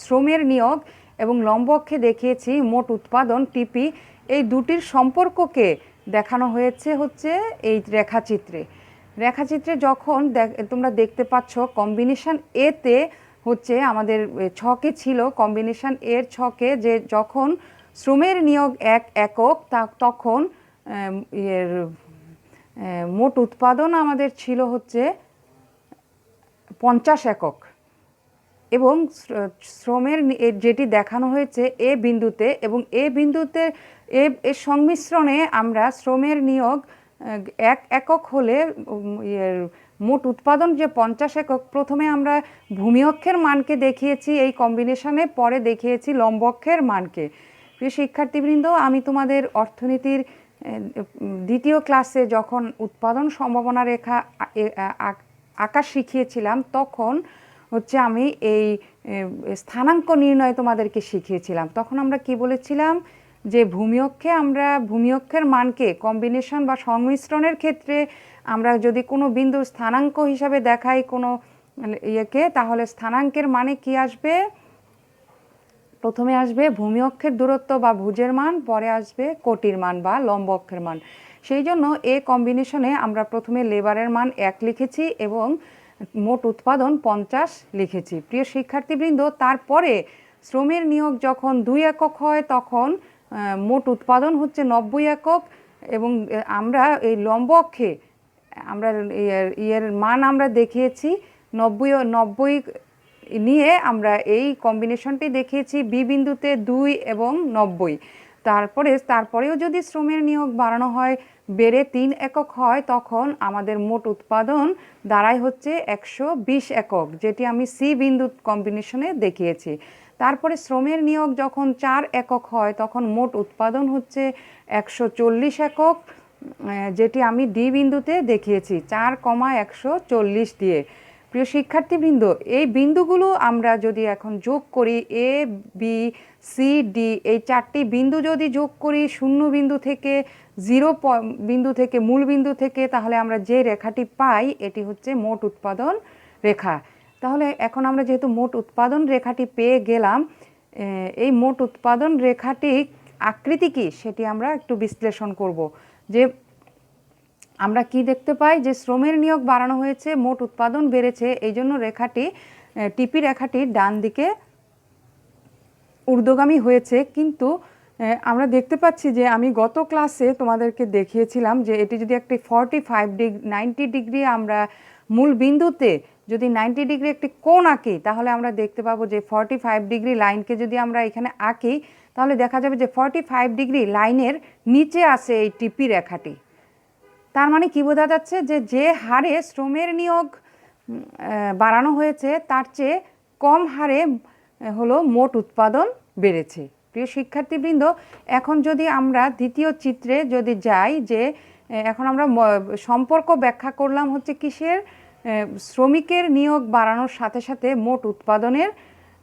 শ্রমের নিয়োগ এবং লম্ব অক্ষে দেখিয়েছি মোট উৎপাদন টিপি। এই দুটির সম্পর্ককে দেখানো হয়েছে হচ্ছে এই রেখাচিত্রে যখন তোমরা দেখতে পাচ্ছ কম্বিনেশন এতে হচ্ছে আমাদের ছকে ছিল, কম্বিনেশন এর ছকে যে যখন শ্রমের নিয়োগ 1 একক তখন মোট উৎপাদন আমাদের ছিল হচ্ছে 50 একক এবং শ্রমের যেটি দেখানো হয়েছে এ বিন্দুতে, এবং এ বিন্দুতে এর সংমিশ্রণে আমরা শ্রমের নিয়োগ 1 একক হলে মোট উৎপাদন যে 50 একক, প্রথমে আমরা ভূমি অক্ষের মানকে দেখিয়েছি এই কম্বিনেশনে, পরে দেখিয়েছি লম্ব অক্ষের মানকে। প্রিয় শিক্ষার্থীবৃন্দ, আমি তোমাদের অর্থনীতির 2য় ক্লাসে যখন উৎপাদন সম্ভাবনা রেখা আঁকা শিখিয়েছিলাম, তখন হচ্ছে আমি এই স্থানাঙ্ক নির্ণয় তোমাদেরকে শিখিয়েছিলাম। তখন আমরা কি বলেছিলাম, যে ভূমি অক্ষের মানকে কম্বিনেশন বা সংমিশ্রণের ক্ষেত্রে আমরা যদি কোনো বিন্দুর স্থানাঙ্ক হিসাবে দেখাই কোনো ইয়েকে, তাহলে স্থানাঙ্কের মানে কি আসবে? প্রথমে আসবে ভূমি অক্ষের দূরত্ব বা ভুজের মান, পরে আসবে কোটির মান বা লম্ব অক্ষের মান। সেই জন্য এ কম্বিনেশনে আমরা প্রথমে লেবারের মান 1 লিখেছি এবং মোট উৎপাদন 50 লিখেছি। প্রিয় শিক্ষার্থীবৃন্দ, তারপরে শ্রমের নিয়োগ যখন 2 একক হয় তখন মোট উৎপাদন হচ্ছে 90 একক এবং আমরা এই লম্ব অক্ষে আমরা এর মান আমরা দেখিয়েছি 90 নিয়ে আমরা এই কম্বিনেশনটি দেখিয়েছি বি বিন্দুতে 2 এবং 90। তারপরেও যদি শ্রমের নিয়োগ বাড়ানো হয়, বেড়ে 3 একক হয়, তখন আমাদের মোট উৎপাদন দাঁড়ায় হচ্ছে 120 একক, যেটি আমি সি বিন্দু কম্বিনেশনে দেখিয়েছি। তারপরে শ্রমের নিয়োগ যখন 4 একক হয় তখন মোট উৎপাদন হচ্ছে 140 একক, যেটি আমি ডি বিন্দুতে দেখিয়েছি 4,140 দিয়ে। প্রিয় শিক্ষার্থীবৃন্দ, এই বিন্দুগুলো আমরা যদি এখন যোগ করি, এ বি সি ডি এই 4টি বিন্দু যদি যোগ করি শূন্য বিন্দু থেকে, 0 বিন্দু থেকে, মূল বিন্দু থেকে, তাহলে আমরা যে রেখাটি পাই এটি হচ্ছে মোট উৎপাদন রেখা। তাহলে এখন আমরা যেহেতু মোট উৎপাদন রেখাটি পেয়ে গেলাম, এই মোট উৎপাদন রেখাটি আকৃতি কী সেটি আমরা একটু বিশ্লেষণ করব। যে আমরা কি দেখতে পাই যে শ্রমের নিয়োগ বাড়ানো হয়েছে, মোট উৎপাদন বেড়েছে, এই জন্য রেখাটি টিপি রেখাটি ডান দিকে ঊর্ধ্বগামী হয়েছে। কিন্তু আমরা দেখতে পাচ্ছি যে আমি গত ক্লাসে তোমাদেরকে দেখিয়েছিলাম যে এটি যদি একটি 90 ডিগ্রি আমরা মূল বিন্দুতে যদি 90 ডিগ্রি একটি কোণ আঁকি, তাহলে আমরা দেখতে পাবো যে 45 ডিগ্রি লাইনকে যদি আমরা এখানে আঁকি, তাহলে দেখা যাবে যে 45 ডিগ্রি লাইনের নিচে আছে এই টিপি রেখাটি। তার মানে কি বোঝা যাচ্ছে যে হারে শ্রমের নিয়োগ বাড়ানো হয়েছে তার চেয়ে কম হারে হলো মোট উৎপাদন বেড়েছে। প্রিয় শিক্ষার্থীবৃন্দ, এখন যদি আমরা দ্বিতীয় চিত্রে যদি যাই, যে এখন আমরা সম্পর্ক ব্যাখ্যা করলাম হচ্ছে কিসের, শ্রমিকের নিয়োগ বাড়ানোর সাথে সাথে মোট উৎপাদনের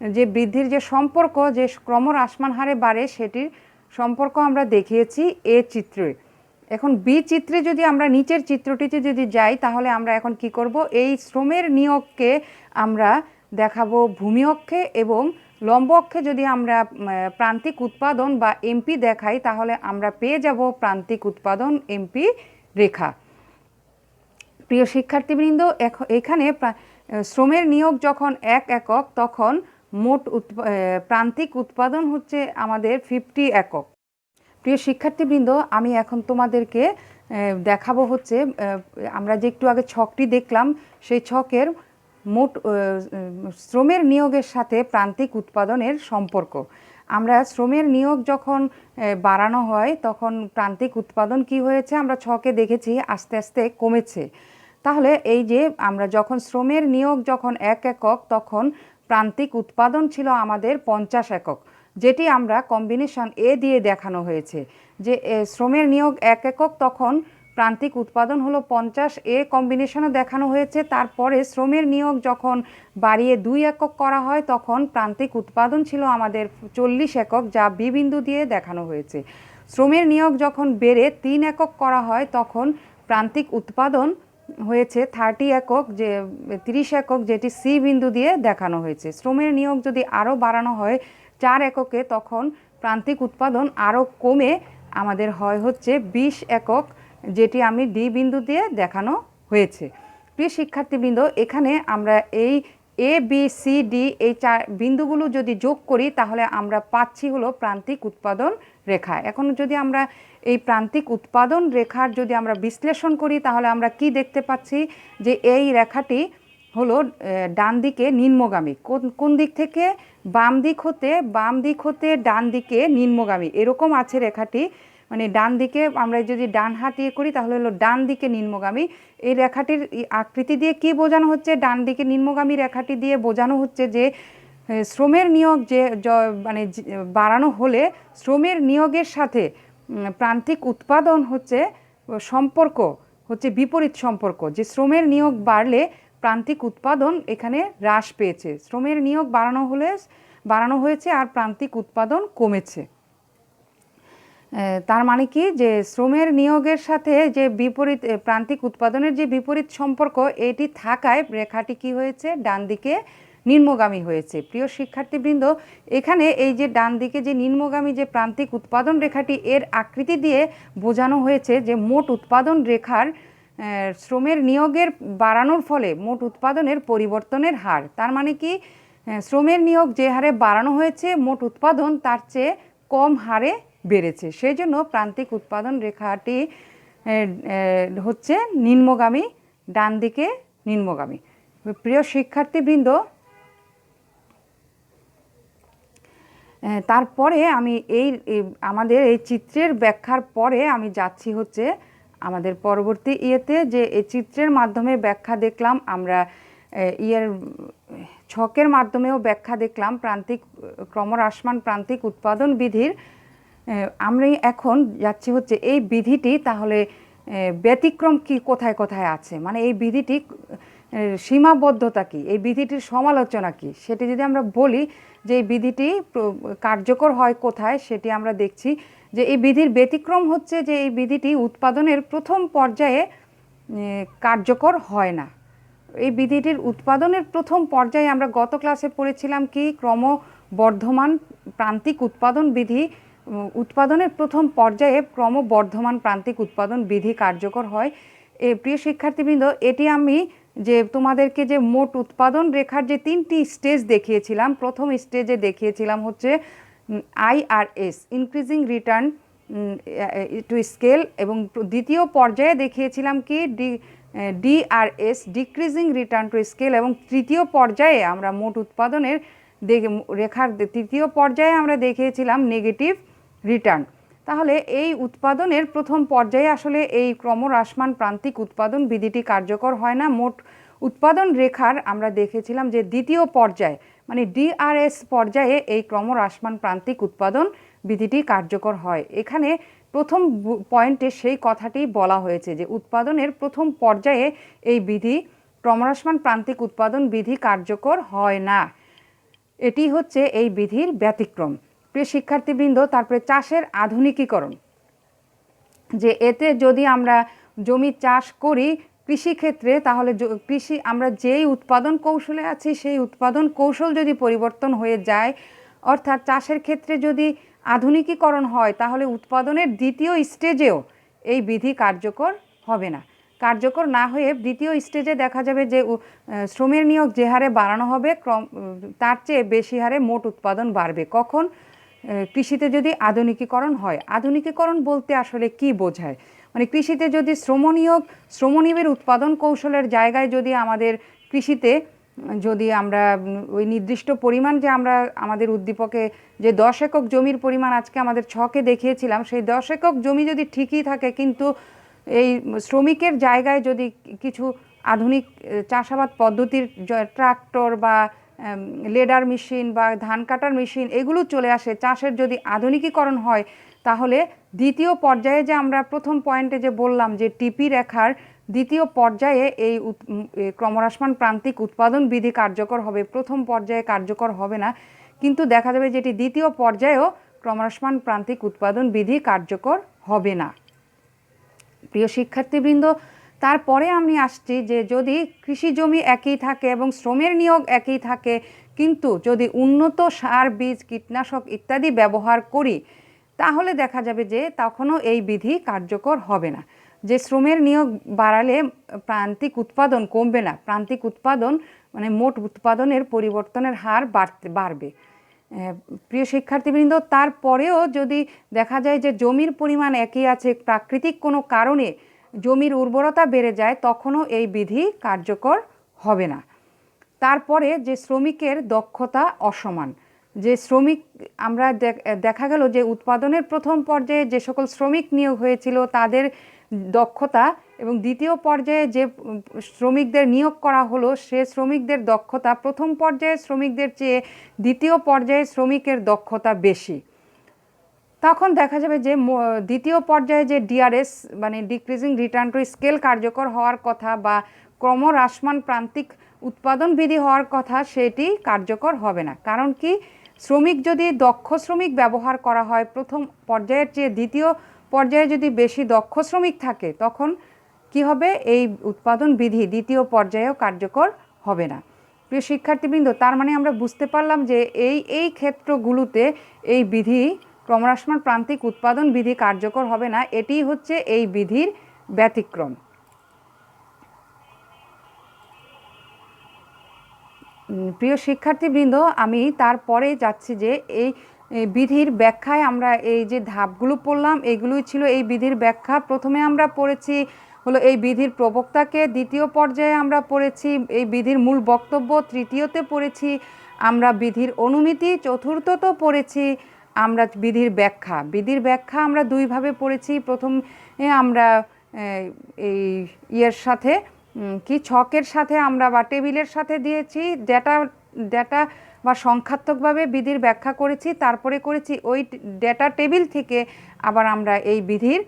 যে বৃদ্ধির যে সম্পর্ক, যে ক্রমহ্রাসমান হারে বাড়ে, সেটির সম্পর্ক আমরা দেখিয়েছি এ চিত্রে। এখন বি চিত্রে যদি আমরা নিচের চিত্রটিতে যদি যাই, তাহলে আমরা এখন কি করব, এই শ্রমের নিয়োগকে আমরা দেখাবো ভূমি অক্ষে এবং লম্ব অক্ষে যদি আমরা প্রান্তিক উৎপাদন বা এমপি দেখাই, তাহলে আমরা পেয়ে যাব প্রান্তিক উৎপাদন এমপি রেখা। প্রিয় শিক্ষার্থীবৃন্দ, এখানে শ্রমের নিয়োগ যখন 1 একক তখন মোট প্রান্তিক উৎপাদন হচ্ছে আমাদের 50 একক। প্রিয় শিক্ষার্থীবৃন্দ, আমি এখন তোমাদেরকে দেখাবো হচ্ছে আমরা যে একটু আগে ছকটি দেখলাম, সেই ছকের মোট শ্রমের নিয়োগের সাথে প্রান্তিক উৎপাদনের সম্পর্ক। আমরা শ্রমের নিয়োগ যখন বাড়ানো হয় তখন প্রান্তিক উৎপাদন কি হয়েছে আমরা ছকে দেখেছি আস্তে আস্তে কমেছে। তাহলে এই যে আমরা যখন শ্রমের নিয়োগ যখন 1 একক তখন প্রান্তিক উৎপাদন ছিল আমাদের 50 একক, যেটি আমরা কম্বিনেশন এ দিয়ে দেখানো হয়েছে। যে শ্রমের নিয়োগ 1 একক তখন প্রান্তিক উৎপাদন হলো 50, এ কম্বিনেশনও দেখানো হয়েছে। তারপরে শ্রমের নিয়োগ যখন বাড়িয়ে 2 একক করা হয় তখন প্রান্তিক উৎপাদন ছিল আমাদের 40 একক, যা বি বিন্দু দিয়ে দেখানো হয়েছে। শ্রমের নিয়োগ যখন বেড়ে 3 একক করা হয় তখন প্রান্তিক উৎপাদন হয়েছে 30 একক, যে 30 একক, যেটি সি বিন্দু দিয়ে দেখানো হয়েছে। শ্রমের নিয়োগ যদি আরও বাড়ানো হয় 4 এককে, তখন প্রান্তিক উৎপাদন আরও কমে আমাদের হয় হচ্ছে 20 একক, যেটি আমি ডি বিন্দু দিয়ে দেখানো হয়েছে। প্রিয় শিক্ষার্থীবৃন্দ, এখানে আমরা এই এ বি সি ডি এই 4 বিন্দুগুলো যদি যোগ করি, তাহলে আমরা পাচ্ছি হলো প্রান্তিক উৎপাদন রেখা। এখন যদি আমরা এই প্রান্তিক উৎপাদন রেখার যদি আমরা বিশ্লেষণ করি, তাহলে আমরা কি দেখতে পাচ্ছি যে এই রেখাটি হলো ডান দিকে নিম্নগামী। কোন দিক থেকে? বাম দিক হতে ডান দিকে নিম্নগামী, এরকম আছে রেখাটি। মানে ডান দিকে আমরা যদি ডান হাত দিয়ে করি তাহলে হলো ডান দিকে নিম্নগামী। এই রেখাটির আকৃতি দিয়ে কি বোঝানো হচ্ছে? ডান দিকে নিম্নগামী রেখাটি দিয়ে বোঝানো হচ্ছে যে শ্রমের নিয়োগ যে মানে বাড়ানো হলে শ্রমের নিয়োগের সাথে প্রান্তিক উৎপাদন হচ্ছে সম্পর্ক হচ্ছে বিপরীত সম্পর্ক, যে শ্রমের নিয়োগ বাড়লে প্রান্তিক উৎপাদন এখানে হ্রাস পেয়েছে, শ্রমের নিয়োগ বাড়ানো হয়েছে আর প্রান্তিক উৎপাদন কমেছে। তার মানে কি, যে শ্রমের নিয়োগের সাথে যে বিপরীত প্রান্তিক উৎপাদনের যে বিপরীত সম্পর্ক, এটি থাকায় রেখাটি কি হয়েছে? ডান দিকে নিম্নগামী হয়েছে। প্রিয় শিক্ষার্থীবৃন্দ, এখানে এই যে ডান দিকে যে নিম্নগামী যে প্রান্তিক উৎপাদন রেখাটি, এর আকৃতি দিয়ে বোঝানো হয়েছে যে মোট উৎপাদন রেখার শ্রমের নিয়োগের বাড়ানোর ফলে মোট উৎপাদনের পরিবর্তনের হার। তার মানে কি, শ্রমের নিয়োগ যে হারে বাড়ানো হয়েছে মোট উৎপাদন তার চেয়ে কম হারে বেড়েছে, সেই জন্য প্রান্তিক উৎপাদন রেখাটি হচ্ছে নিম্নগামী, ডান দিকে নিম্নগামী। প্রিয় শিক্ষার্থীবৃন্দ, তারপরে আমি আমাদের এই চিত্রের ব্যাখ্যার পরে আমি যাচ্ছি হচ্ছে আমাদের পরবর্তী যে এই চিত্রের মাধ্যমে ব্যাখ্যা দেখলাম আমরা, ছকের মাধ্যমেও ব্যাখ্যা দেখলাম প্রান্তিক ক্রমহ্রাসমান প্রান্তিক উৎপাদন বিধির। আমরা এখন যাচ্ছি হচ্ছে এই বিধিটি তাহলে ব্যতিক্রম কি কোথায় কোথায় আছে, মানে এই বিধিটি সীমাবদ্ধতা কি, এই বিধিটির সমালোচনা কি, সেটি যদি আমরা বলি যে এই বিধিটি কার্যকর হয় কোথায়, সেটি আমরা দেখছি যে এই বিধির ব্যতিক্রম হচ্ছে যে এই বিধিটি উৎপাদনের প্রথম পর্যায়ে কার্যকর হয় না। এই বিধিটির উৎপাদনের প্রথম পর্যায়ে আমরা গত ক্লাসে পড়েছিলাম কি, ক্রমবর্ধমান প্রান্তিক উৎপাদন বিধি, উৎপাদনের প্রথম পর্যায়ে ক্রমবর্ধমান প্রান্তিক উৎপাদন বিধি কার্যকর হয়। প্রিয় শিক্ষার্থীবৃন্দ, এটি আমি যে তোমাদেরকে যে মোট উৎপাদন রেখার যে 3টি স্টেজ দেখিয়েছিলাম, প্রথম স্টেজে দেখিয়েছিলাম হচ্ছে IRS increasing return to scale, এবং দ্বিতীয় পর্যায়ে দেখিয়েছিলাম কি DRS decreasing return to scale, এবং তৃতীয় পর্যায়ে আমরা মোট উৎপাদনের রেখার তৃতীয় পর্যায়ে আমরা দেখিয়েছিলাম নেগেটিভ রিটার্ন। তাহলে এই উৎপাদনের প্রথম পর্যায়ে আসলে এই ক্রমহ্রাসমান প্রান্তিক উৎপাদন বিধিটি কার্যকর হয় না। মোট উৎপাদন রেখার আমরা দেখেছিলাম যে দ্বিতীয় পর্যায়ে মানে DRS পর্যায়ে এই ক্রমহ্রাসমান প্রান্তিক উৎপাদন বিধিটি কার্যকর হয়। এখানে প্রথম পয়েন্টে সেই কথাটি বলা হয়েছে যে উৎপাদনের প্রথম পর্যায়ে এই বিধি ক্রমহ্রাসমান প্রান্তিক উৎপাদন বিধি কার্যকর হয় না, এটি হচ্ছে এই বিধির ব্যতিক্রম। প্রিয় শিক্ষার্থীবৃন্দ, তারপরে চাষের আধুনিকীকরণ, যে এতে যদি আমরা জমি চাষ করি কৃষিক্ষেত্রে, তাহলে কৃষি আমরা যেই উৎপাদন কৌশলে আছি সেই উৎপাদন কৌশল যদি পরিবর্তন হয়ে যায়, অর্থাৎ চাষের ক্ষেত্রে যদি আধুনিকীকরণ হয়, তাহলে উৎপাদনের দ্বিতীয় স্টেজেও এই বিধি কার্যকর হবে না। কার্যকর না হয়ে দ্বিতীয় স্টেজে দেখা যাবে যে শ্রমের নিয়োগ যে হারে বাড়ানো হবে তার চেয়ে বেশি হারে মোট উৎপাদন বাড়বে। কখন? কৃষিতে যদি আধুনিকীকরণ হয়। আধুনিকীকরণ বলতে আসলে কি বোঝায়, মানে কৃষিতে যদি শ্রমনিয়োগের উৎপাদন কৌশলের জায়গায় যদি আমাদের কৃষিতে যদি আমরা ওই নির্দিষ্ট পরিমাণ যে আমরা আমাদের উদ্দীপকে যে 10 একক জমির পরিমাণ আজকে আমাদের ছকে দেখিয়েছিলাম, সেই 10 একক জমি যদি ঠিকই থাকে, কিন্তু এই শ্রমিকের জায়গায় যদি কিছু আধুনিক চাষাবাদ পদ্ধতির ট্রাক্টর বা লেডার মেশিন বা ধান কাটার মেশিন এগুলো চলে আসে, চাষের যদি আধুনিকীকরণ হয়, তাহলে দ্বিতীয় পর্যায়ে যে আমরা প্রথম পয়েন্টে যে বললাম যে টিপি রেখার দ্বিতীয় পর্যায়ে এই ক্রমহ্রাসমান প্রান্তিক উৎপাদন বিধি কার্যকর হবে, প্রথম পর্যায়ে কার্যকর হবে না। কিন্তু দেখা যাবে যেটি দ্বিতীয় পর্যায়েও ক্রমহ্রাসমান প্রান্তিক উৎপাদন বিধি কার্যকর হবে না। প্রিয় শিক্ষার্থীবৃন্দ, তারপরে আমি আসছি যে যদি কৃষি জমি একই থাকে এবং শ্রমের নিয়োগ একই থাকে, কিন্তু যদি উন্নত সার, বীজ, কীটনাশক ইত্যাদি ব্যবহার করি, তাহলে দেখা যাবে যে তখনও এই বিধি কার্যকর হবে না। যে শ্রমের নিয়োগ বাড়ালে প্রান্তিক উৎপাদন কমবে না, প্রান্তিক উৎপাদন মানে মোট উৎপাদনের পরিবর্তনের হার বাড়বে। প্রিয় শিক্ষার্থীবৃন্দ, তারপরেও যদি দেখা যায় যে জমির পরিমাণ একই আছে, প্রাকৃতিক কোনো কারণে জমির উর্বরতা বেড়ে যায়, তখনও এই বিধি কার্যকর হবে না। তারপরে যে শ্রমিকের দক্ষতা অসমান, যে শ্রমিক আমরা দেখা গেল যে উৎপাদনের প্রথম পর্যায়ে যে সকল শ্রমিক নিয়োগ হয়েছিল তাদের দক্ষতা এবং দ্বিতীয় পর্যায়ে যে শ্রমিকদের নিয়োগ করা হলো সে শ্রমিকদের দক্ষতা প্রথম পর্যায়ে শ্রমিকদের চেয়ে দ্বিতীয় পর্যায়ে শ্রমিকের দক্ষতা বেশি। তখন দেখা যাবে যে দ্বিতীয় পর্যায়ে যে DRS মানে ডিক্রিজিং রিটার্ন টু স্কেল কার্যকর হওয়ার কথা বা ক্রমহ্রাসমান প্রান্তিক উৎপাদন বিধি হওয়ার কথা, সেটি কার্যকর হবে না। কারণ কি, শ্রমিক যদি দক্ষ শ্রমিক ব্যবহার করা হয়, প্রথম পর্যায়ের চেয়ে দ্বিতীয় পর্যায়ে যদি বেশি দক্ষ শ্রমিক থাকে, তখন কি হবে, এই উৎপাদন বিধি দ্বিতীয় পর্যায়েও কার্যকর হবে না। প্রিয় শিক্ষার্থীবৃন্দ, তার মানে আমরা বুঝতে পারলাম যে এই ক্ষেত্রগুলোতে এই বিধি ক্রমহ্রাসমান প্রান্তিক উৎপাদন বিধি কার্যকর হবে না। এটি হচ্ছে এই বিধির ব্যতিক্রম। প্রিয় শিক্ষার্থীবৃন্দ, আমি তারপরে যাচ্ছি যে এই বিধির ব্যাখ্যায় আমরা এই যে ধাপগুলো পড়লাম এগুলোই ছিল এই বিধির ব্যাখ্যা। প্রথমে আমরা পড়েছি হলো এই বিধির প্রবক্তাকে, দ্বিতীয় পর্যায়ে আমরা পড়েছি এই বিধির মূল বক্তব্য, তৃতীয়তে পড়েছি আমরা বিধির অনুমিতি, চতুর্থত পড়েছি আমরা বিধির ব্যাখ্যা। বিধির ব্যাখ্যা আমরা দুইভাবে পড়েছি। প্রথমে আমরা এই ইয়ের সাথে কি ছকের সাথে আমরা বা টেবিলের সাথে দিয়েছি ডেটা বা সংখ্যাত্মকভাবে বিধির ব্যাখ্যা করেছি। তারপরে করেছি ওই ডেটা টেবিল থেকে আবার আমরা এই বিধির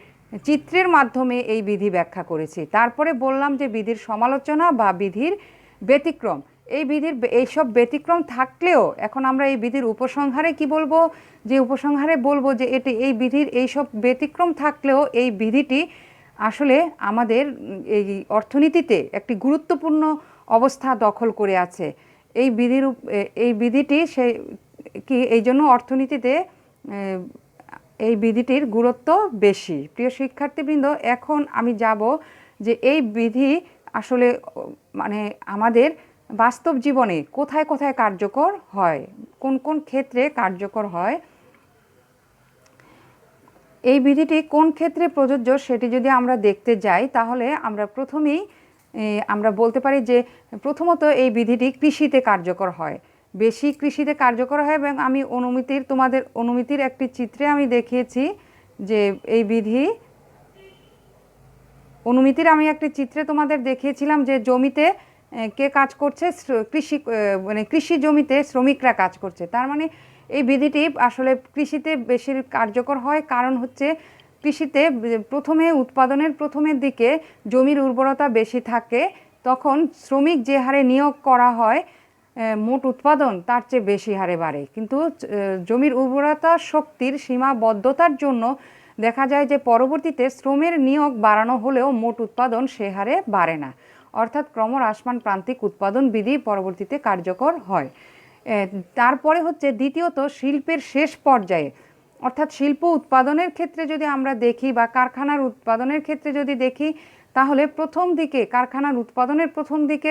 চিত্রের মাধ্যমে এই বিধি ব্যাখ্যা করেছি। তারপরে বললাম যে বিধির সমালোচনা বা বিধির ব্যতিক্রম। এই বিধির এইসব ব্যতিক্রম থাকলেও এখন আমরা এই বিধির উপসংহারে কি বলবো, যে উপসংহারে বলবো যে এই বিধির এইসব ব্যতিক্রম থাকলেও এই বিধিটি আসলে আমাদের এই অর্থনীতিতে একটি গুরুত্বপূর্ণ অবস্থা দখল করে আছে। এই বিধিটি সে কি এই জন্য অর্থনীতিতে এই বিধিটির গুরুত্ব বেশি। প্রিয় শিক্ষার্থীবৃন্দ, এখন আমি যাব যে এই বিধি আসলে মানে আমাদের বাস্তব জীবনে কোথায় কোথায় কার্যকর হয়, কোন কোন ক্ষেত্রে কার্যকর হয়, এই বিধিটি কোন ক্ষেত্রে প্রযোজ্য সেটি যদি আমরা দেখতে যাই তাহলে আমরা প্রথমেই আমরা বলতে পারি যে প্রথমত এই বিধিটি কৃষিতে কার্যকর হয়, বেশি কৃষিতে কার্যকর হয়। এবং আমি তোমাদের অনুমিতির একটি চিত্রে আমি দেখিয়েছি যে এই বিধি অনুমিতির আমি একটি চিত্রে তোমাদের দেখিয়েছিলাম যে জমিতে কে কাজ করছে, কৃষি জমিতে শ্রমিকরা কাজ করছে। তার মানে এই বিধিটি আসলে কৃষিতে বেশি কার্যকর হয়, কারণ হচ্ছে কৃষিতে প্রথমে উৎপাদনের প্রথমের দিকে জমির উর্বরতা বেশি থাকে, তখন শ্রমিক যে হারে নিয়োগ করা হয় মোট উৎপাদন তার চেয়ে বেশি হারে বাড়ে। কিন্তু জমির উর্বরতা শক্তির সীমাবদ্ধতার জন্য দেখা যায় যে পরবর্তীতে শ্রমের নিয়োগ বাড়ানো হলেও মোট উৎপাদন সে হারে বাড়ে না, অর্থাৎ ক্রমহ্রাসমান প্রান্তিক উৎপাদন বিধি পরবর্তীতে কার্যকর হয়। তারপরে হচ্ছে দ্বিতীয়ত শিল্পের শেষ পর্যায়ে, অর্থাৎ শিল্প উৎপাদনের ক্ষেত্রে যদি আমরা দেখি বা কারখানার উৎপাদনের ক্ষেত্রে যদি দেখি তাহলে প্রথম দিকে কারখানার উৎপাদনের প্রথম দিকে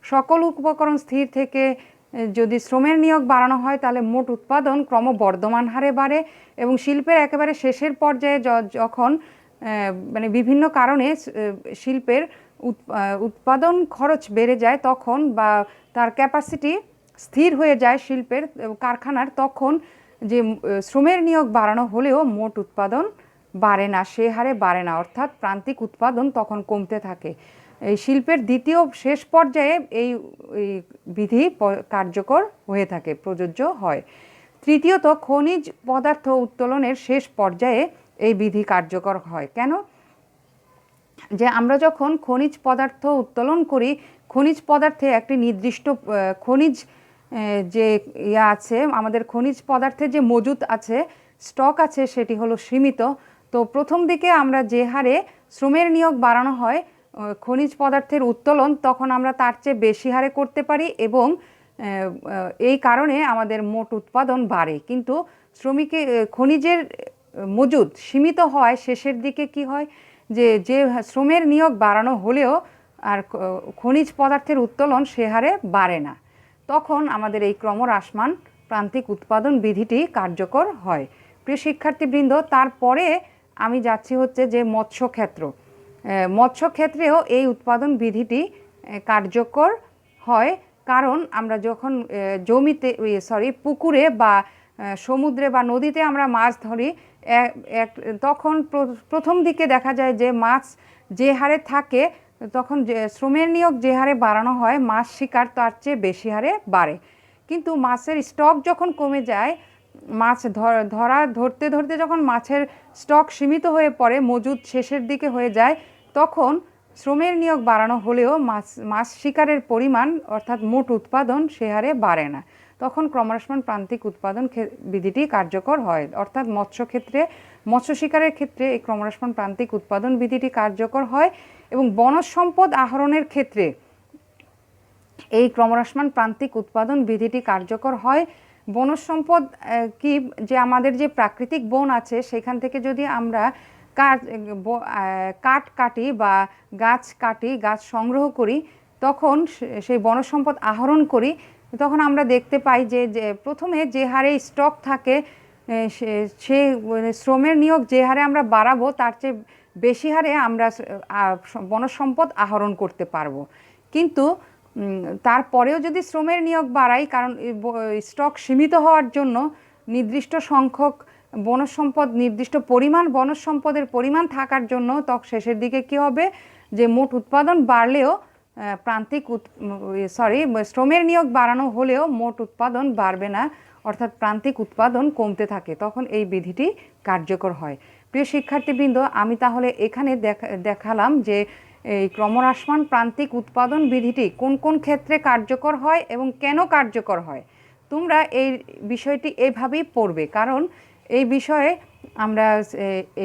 সকল উপকরণ স্থির থেকে যদি শ্রমের নিয়োগ বাড়ানো হয় তাহলে মোট উৎপাদন ক্রমবর্ধমান হারে বাড়ে। এবং শিল্পের একেবারে শেষের পর্যায়ে যখন মানে বিভিন্ন কারণে শিল্পের উৎপাদন খরচ বেড়ে যায় তখন বা তার ক্যাপাসিটি স্থির হয়ে যায় শিল্পের কারখানার, তখন যে শ্রমের নিয়োগ বাড়ানো হলেও মোট উৎপাদন বাড়ে না, সে হারে বাড়ে না, অর্থাৎ প্রান্তিক উৎপাদন তখন কমতে থাকে। এই শিল্পের দ্বিতীয় শেষ পর্যায়ে এই বিধি কার্যকর হয়ে থাকে, প্রযোজ্য হয়। তৃতীয়ত খনিজ পদার্থ উত্তোলনের শেষ পর্যায়ে এই বিধি কার্যকর হয়। কেন? যে আমরা যখন খনিজ পদার্থ উত্তোলন করি, খনিজ পদার্থে একটি নির্দিষ্ট খনিজ যে আছে, আমাদের খনিজ পদার্থে যে মজুদ আছে, স্টক আছে, সেটি হলো সীমিত। তো প্রথম দিকে আমরা যে হারে শ্রমের নিয়োগ বাড়ানো হয় খনিজ পদার্থের উত্তোলন, তখন আমরা তার চেয়ে বেশি হারে করতে পারি এবং এই কারণে আমাদের মোট উৎপাদন বাড়ে। কিন্তু খনিজের মজুদ সীমিত হয়, শেষের দিকে কি হয় যে শ্রমের নিয়োগ বাড়ানো হলেও আর খনিজ পদার্থের উত্তোলন সে হারে বাড়ে না, তখন আমাদের এই ক্রমহ্রাসমান প্রান্তিক উৎপাদন বিধিটি কার্যকর হয়। প্রিয় শিক্ষার্থীবৃন্দ, তারপরে আমি যাচ্ছি হচ্ছে যে মৎস্যক্ষেত্র। মৎস্যক্ষেত্রেও এই উৎপাদন বিধিটি কার্যকর হয়, কারণ আমরা যখন পুকুরে বা সমুদ্রে বা নদীতে আমরা মাছ ধরি, তখন প্রথম দিকে দেখা যায় যে মাছ যে হারে থাকে তখন শ্রমের নিয়োগ যে হারে বাড়ানো হয় মাছ শিকার তার চেয়ে বেশি হারে বাড়ে। কিন্তু মাছের স্টক যখন কমে যায়, মাছ ধরতে ধরতে যখন মাছের স্টক সীমিত হয়ে পড়ে, মজুদ শেষের দিকে হয়ে যায়, তখন শ্রমের নিয়োগ বাড়ানো হলেও মাছ শিকারের পরিমাণ অর্থাৎ মোট উৎপাদন সে হারে বাড়ে না, তখন ক্রমহ্রাসমান প্রান্তিক উৎপাদন বিধিটি কার্যকর হয়। অর্থাৎ মৎস্য শিকারের ক্ষেত্রে এই ক্রমহ্রাসমান প্রান্তিক উৎপাদন বিধিটি কার্যকর হয়। এবং বনজ সম্পদ আহরণের ক্ষেত্রে এই ক্রমহ্রাসমান প্রান্তিক উৎপাদন বিধিটি কার্যকর হয় বনজ সম্পদ কি, যে আমাদের যে প্রাকৃতিক বন আছে সেখান থেকে যদি আমরা কাঠ কাটি বা গাছ কাটি, গাছ সংগ্রহ করি, তখন সেই বনজ সম্পদ আহরণ করি, তখন আমরা দেখতে পাই যে প্রথমে যে হারে স্টক থাকে সে শ্রমের নিয়োগ যে হারে আমরা বাড়াবো তার চেয়ে বেশি হারে আমরা বনজ সম্পদ আহরণ করতে পারবো। কিন্তু তারপরেও যদি শ্রমের নিয়োগ বাড়াই, কারণ স্টক সীমিত হওয়ার জন্য নির্দিষ্ট সংখ্যক বনজ সম্পদ, নির্দিষ্ট পরিমাণ বনজ সম্পদের পরিমাণ থাকার জন্য তখন শেষের দিকে কি হবে, যে মোট উৎপাদন বাড়লেও শ্রমের নিয়োগ বাড়ানো হলেও মোট উৎপাদন বাড়বে না, অর্থাৎ প্রান্তিক উৎপাদন কমতে থাকে, তখন এই বিধিটি কার্যকর হয়। প্রিয় শিক্ষার্থীবৃন্দ, আমি তাহলে এখানে দেখালাম যে এই ক্রমহ্রাসমান প্রান্তিক উৎপাদন বিধিটি কোন কোন ক্ষেত্রে কার্যকর হয় এবং কেন কার্যকর হয়। তোমরা এই বিষয়টি এইভাবেই পড়বে, কারণ এই বিষয়ে আমরা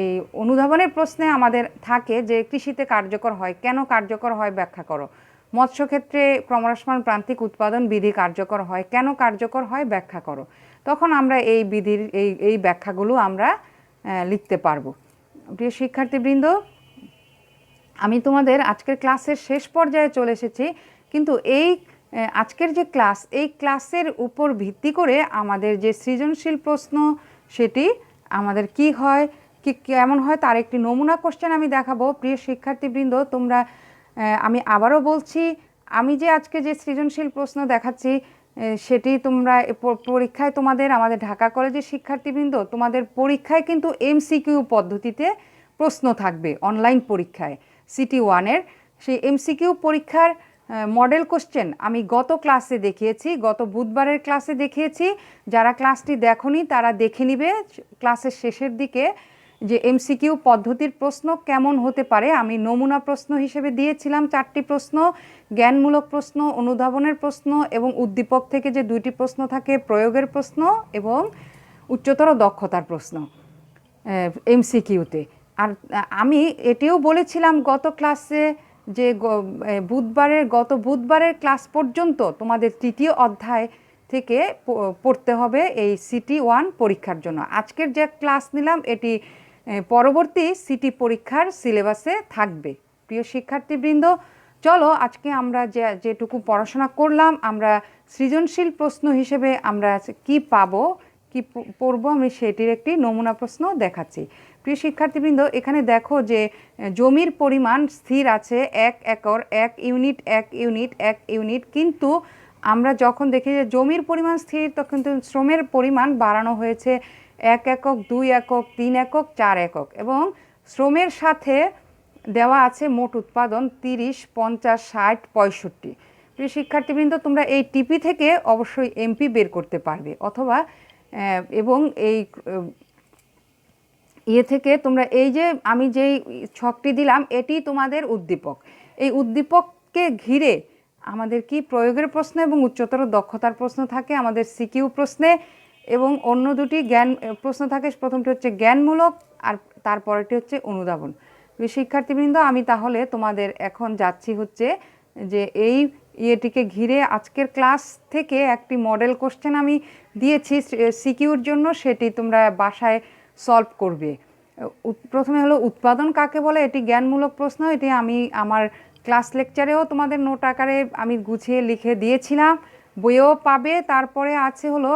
এই অনুধাবনের প্রশ্নে আমাদের থাকে যে কৃষিতে কার্যকর হয়, কেন কার্যকর হয় ব্যাখ্যা করো। মৎস্য ক্ষেত্রে ক্রমহ্রাসমান প্রান্তিক উৎপাদন বিধি কার্যকর হয়, কেন কার্যকর হয় ব্যাখ্যা করো। তখন আমরা এই বিধির এই ব্যাখ্যাগুলো আমরা লিখতে পারবো। প্রিয় শিক্ষার্থীবৃন্দ, আমি তোমাদের আজকের ক্লাসের শেষ পর্যায়ে চলে এসেছি, কিন্তু এই আজকের যে ক্লাস, এই ক্লাসের উপর ভিত্তি করে আমাদের যে সৃজনশীল প্রশ্ন সেটি আমাদের কি হয়, কি কেমন হয় তার একটি নমুনা কোশ্চেন আমি দেখাবো। প্রিয় শিক্ষার্থীবৃন্দ, তোমরা, আমি আবারও বলছি, আমি যে আজকে যে সৃজনশীল প্রশ্ন দেখাচ্ছি সেটি তোমরা পরীক্ষায় আমাদের ঢাকা কলেজের শিক্ষার্থীবৃন্দ, তোমাদের পরীক্ষায় কিন্তু এমসিকিউ পদ্ধতিতে প্রশ্ন থাকবে। অনলাইন পরীক্ষায় সিটি 1-এর সেই এমসিকিউ পরীক্ষার মডেল কোশ্চেন আমি গত ক্লাসে দেখিয়েছি, গত বুধবারের ক্লাসে দেখিয়েছি। যারা ক্লাসটি দেখোনি তারা দেখে নিবে ক্লাসের শেষের দিকে যে এমসিকিউ পদ্ধতির প্রশ্ন কেমন হতে পারে। আমি নমুনা প্রশ্ন হিসেবে দিয়েছিলাম 4টি প্রশ্ন, জ্ঞানমূলক প্রশ্ন, অনুধাবনের প্রশ্ন এবং উদ্দীপক থেকে যে 2টি প্রশ্ন থাকে, প্রয়োগের প্রশ্ন এবং উচ্চতর দক্ষতার প্রশ্ন এমসিকিউতে। আর আমি এটিও বলেছিলাম গত ক্লাসে যে গত বুধবারের ক্লাস পর্যন্ত তোমাদের 3য় অধ্যায় থেকে পড়তে হবে এই সিটি 1 পরীক্ষার জন্য। আজকের যে ক্লাস নিলাম এটি পরবর্তী সিটি পরীক্ষার সিলেবাসে থাকবে। প্রিয় শিক্ষার্থীবৃন্দ, চলো আজকে আমরা যেটুকু পড়াশোনা করলাম, আমরা সৃজনশীল প্রশ্ন হিসেবে আমরা কি পাবো, কি পড়ব, আমি সেটির একটি নমুনা প্রশ্ন দেখাচ্ছি। প্রিয় শিক্ষার্থীবৃন্দ, এখানে দেখো যে জমির পরিমাণ স্থির আছে 1 একর, 1 ইউনিট, 1 ইউনিট, 1 ইউনিট, কিন্তু আমরা যখন দেখি যে জমির পরিমাণ স্থির তখন কিন্তু শ্রমের পরিমাণ বাড়ানো হয়েছে 1 একক, 2 একক, 3 একক, 4 একক, এবং শ্রমের সাথে দেওয়া আছে মোট উৎপাদন 30, 50, 60, 65। প্রিয় শিক্ষার্থীবৃন্দ, তোমরা এই টিপি থেকে অবশ্যই এমপি বের করতে পারবে, অথবা এবং এই থেকে তোমরা এই যে আমি যেই ছকটি দিলাম এটি তোমাদের উদ্দীপক। এই উদ্দীপককে ঘিরে আমাদের কি প্রয়োগের প্রশ্ন এবং উচ্চতর দক্ষতার প্রশ্ন থাকে আমাদের সিকিউ প্রশ্নে, এবং অন্য 2টি জ্ঞান প্রশ্ন থাকে। প্রথমটি হচ্ছে জ্ঞানমূলক আর তারপরেটি হচ্ছে অনুধাবন। শিক্ষার্থীবৃন্দ, আমি তাহলে তোমাদের এখন যাচ্ছি হচ্ছে যে এই ইয়েটিকে ঘিরে আজকের ক্লাস থেকে একটি মডেল কোশ্চেন আমি দিয়েছি সিকিউর জন্য, সেটি তোমরা বাসায় সলভ করবে। প্রথমে হলো উৎপাদন কাকে বলে, এটি জ্ঞানমূলক প্রশ্ন। এটি আমি আমার ক্লাস লেকচারেও তোমাদের নোট আকারে আমি গুছিয়ে লিখে দিয়েছিলাম, বইয়েও পাবে। তারপরে আছে হলো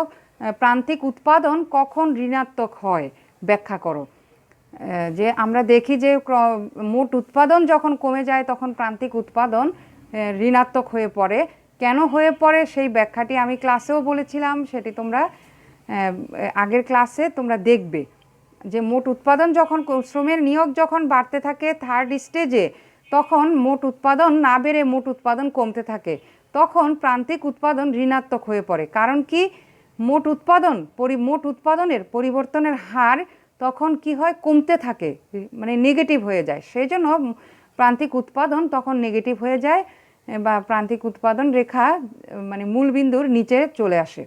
প্রান্তিক উৎপাদন কখন ঋণাত্মক হয় ব্যাখ্যা করো। যে আমরা দেখি যে মোট উৎপাদন যখন কমে যায় তখন প্রান্তিক উৎপাদন ঋণাত্মক হয়ে পড়ে, কেন হয়ে পড়ে সেই ব্যাখ্যাটি আমি ক্লাসেও বলেছিলাম, সেটি তোমরা আগের ক্লাসে তোমরা দেখবে। যে মোট উৎপাদন যখন শ্রমের নিয়োগ যখন বাড়তে থাকে 3rd স্টেজে, তখন মোট উৎপাদন না বেড়ে মোট উৎপাদন কমতে থাকে, তখন প্রান্তিক উৎপাদন ঋণাত্মক হয়ে পড়ে। কারণ কি, মোট উৎপাদনের পরিবর্তনের হার তখন কি হয়, কমতে থাকে, মানে নেগেটিভ হয়ে যায়। সেই জন্য প্রান্তিক উৎপাদন তখন নেগেটিভ হয়ে যায় বা প্রান্তিক উৎপাদন রেখা মানে মূলবিন্দুর নিচে চলে আসে।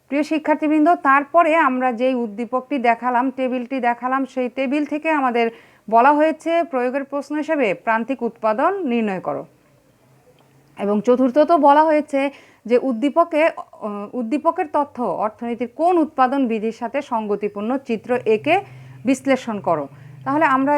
প্রিয় শিক্ষার্থীবৃন্দ, তারপরে আমরা যেই উদ্দীপকটি দেখালাম, টেবিলটি দেখালাম, সেই টেবিল থেকে আমাদের বলা হয়েছে প্রয়োগের প্রশ্ন হিসেবে প্রান্তিক উৎপাদন নির্ণয় করো। এবং চতুর্থত বলা হয়েছে যে উদ্দীপকের তথ্য অর্থনীতির কোন উৎপাদন বিধির সাথে সঙ্গতিপূর্ণ চিত্র এঁকে বিশ্লেষণ করো। তাহলে আমরা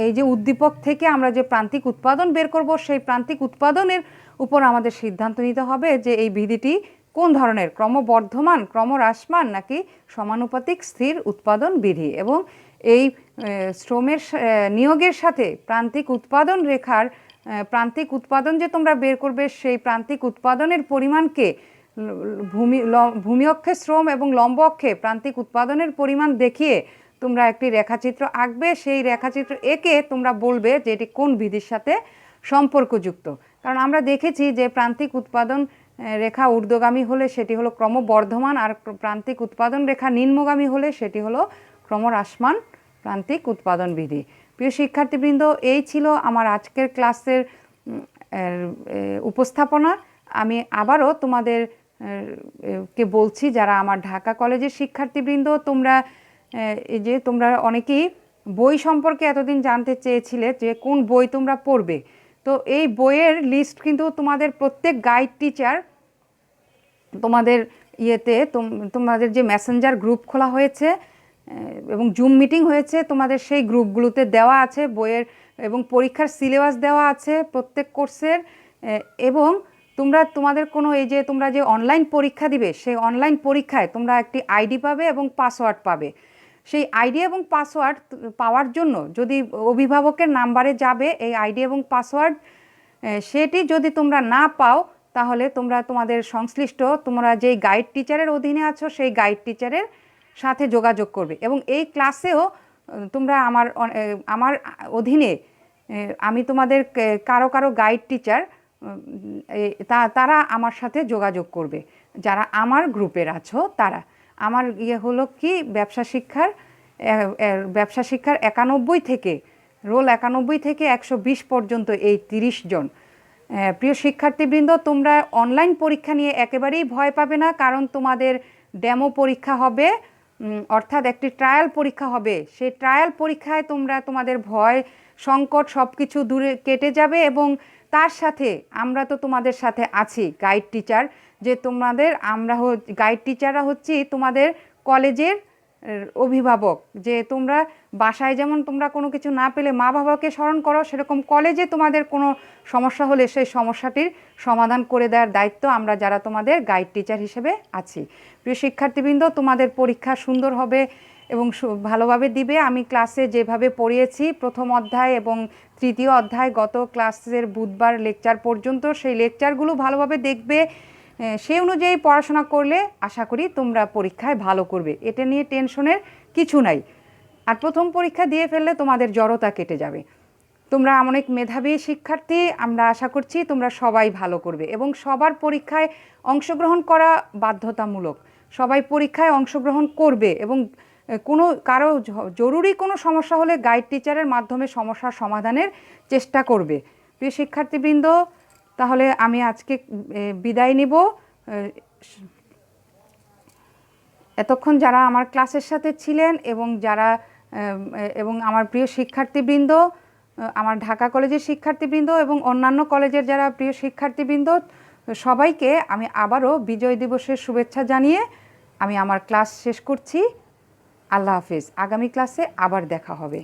এই যে উদ্দীপক থেকে আমরা যে প্রান্তিক উৎপাদন বের করব, সেই প্রান্তিক উৎপাদনের উপর আমাদের সিদ্ধান্ত নিতে হবে যে এই বিধিটি কোন ধরনের, ক্রমবর্ধমান, ক্রমহ্রাসমান নাকি সমানুপাতিক স্থির উৎপাদন বিধি। এবং এই শ্রমের নিয়োগের সাথে প্রান্তিক উৎপাদন রেখার প্রান্তিক উৎপাদন যে তোমরা বের করবে, সেই প্রান্তিক উৎপাদনের পরিমাণকে ভূমি অক্ষে শ্রম এবং লম্ব অক্ষে প্রান্তিক উৎপাদনের পরিমাণ দেখিয়ে তোমরা একটি রেখাচিত্র আঁকবে। সেই রেখাচিত্র এঁকে তোমরা বলবে যে এটি কোন বিধির সাথে সম্পর্কযুক্ত। কারণ আমরা দেখেছি যে প্রান্তিক উৎপাদন রেখা ঊর্ধ্বগামী হলে সেটি হলো ক্রমবর্ধমান, আর প্রান্তিক উৎপাদন রেখা নিম্নগামী হলে সেটি হলো ক্রমহ্রাসমান প্রান্তিক উৎপাদন বিধি। প্রিয় শিক্ষার্থীবৃন্দ, এই ছিল আমার আজকের ক্লাসের উপস্থাপনা। আমি আবারও তোমাদের কে বলছি, যারা আমার ঢাকা কলেজের শিক্ষার্থীবৃন্দ, তোমরা অনেকেই বই সম্পর্কে এতদিন জানতে চেয়েছিলে যে কোন বই তোমরা পড়বে। তো এই বইয়ের লিস্ট কিন্তু তোমাদের প্রত্যেক গাইড টিচার তোমাদের তোমাদের যে মেসেঞ্জার গ্রুপ খোলা হয়েছে এবং জুম মিটিং হয়েছে, তোমাদের সেই গ্রুপগুলোতে দেওয়া আছে বইয়ের, এবং পরীক্ষার সিলেবাস দেওয়া আছে প্রত্যেক কোর্সের। এবং তোমাদের কোনো তোমরা যে অনলাইন পরীক্ষা দিবে, সেই অনলাইন পরীক্ষায় তোমরা একটি আইডি পাবে এবং পাসওয়ার্ড পাবে। সেই আইডি এবং পাসওয়ার্ড পাওয়ার জন্য যদি অভিভাবকের নাম্বারে যাবে এই আইডি এবং পাসওয়ার্ড, সেটি যদি তোমরা না পাও তাহলে তোমাদের সংশ্লিষ্ট তোমরা যেই গাইড টিচারের অধীনে আছো সেই গাইড টিচারের সাথে যোগাযোগ করবে। এবং এই ক্লাসেও তোমরা আমার অধীনে আমি তোমাদের কারো গাইড টিচার তারা আমার সাথে যোগাযোগ করবে, যারা আমার গ্রুপের আছো তারা। আমার হলো কি ব্যবসা শিক্ষার 91 থেকে রোল 91 থেকে 120 পর্যন্ত এই 30 জন। প্রিয় শিক্ষার্থীবৃন্দ, তোমরা অনলাইন পরীক্ষা নিয়ে একেবারেই ভয় পাবে না, কারণ তোমাদের ডেমো পরীক্ষা হবে, অর্থাৎ একটি ট্রায়াল পরীক্ষা হবে। সেই ট্রায়াল পরীক্ষায় তোমাদের ভয় সংকট সব কিছু দূরে কেটে যাবে। এবং তার সাথে আমরা তো তোমাদের সাথে আছি গাইড টিচার, যে গাইড টিচাররা হচ্ছি তোমাদের কলেজের অভিভাবক। যে তোমরা বাসায় যেমন তোমরা কোনো কিছু না পেলে মা বাবাকে স্মরণ করো, সেরকম কলেজে তোমাদের কোনো সমস্যা হলে সেই সমস্যাটির সমাধান করে দেওয়ার দায়িত্ব আমরা যারা তোমাদের গাইড টিচার হিসেবে আছি। প্রিয় শিক্ষার্থীবৃন্দ, তোমাদের পরীক্ষা সুন্দর হবে এবং ভালোভাবে দিবে। আমি ক্লাসে যেভাবে পড়িয়েছি প্রথম অধ্যায় এবং তৃতীয় অধ্যায় গত ক্লাসের বুধবার লেকচার পর্যন্ত, সেই লেকচারগুলো ভালোভাবে দেখবে। সেই অনুযায়ী পড়াশোনা করলে আশা করি তোমরা পরীক্ষায় ভালো করবে, এটা নিয়ে টেনশনের কিছু নাই। আর প্রথম পরীক্ষা দিয়ে ফেললে তোমাদের জড়তা কেটে যাবে। তোমরা অনেক মেধাবী শিক্ষার্থী, আমরা আশা করছি তোমরা সবাই ভালো করবে। এবং সবার পরীক্ষায় অংশগ্রহণ করা বাধ্যতামূলক, সবাই পরীক্ষায় অংশগ্রহণ করবে। এবং কারো জরুরি কোনো সমস্যা হলে গাইড টিচারের মাধ্যমে সমস্যার সমাধানের চেষ্টা করবে। প্রিয় শিক্ষার্থীবৃন্দ, তাহলে আমি আজকে বিদায় নিব। এতক্ষণ যারা আমার ক্লাসের সাথে ছিলেন এবং আমার প্রিয় শিক্ষার্থীবৃন্দ, আমার ঢাকা কলেজের শিক্ষার্থীবৃন্দ এবং অন্যান্য কলেজের যারা প্রিয় শিক্ষার্থীবৃন্দ, সবাইকে আমি আবারও বিজয় দিবসের শুভেচ্ছা জানিয়ে আমি আমার ক্লাস শেষ করছি। আল্লাহ হাফিজ। আগামী ক্লাসে আবার দেখা হবে।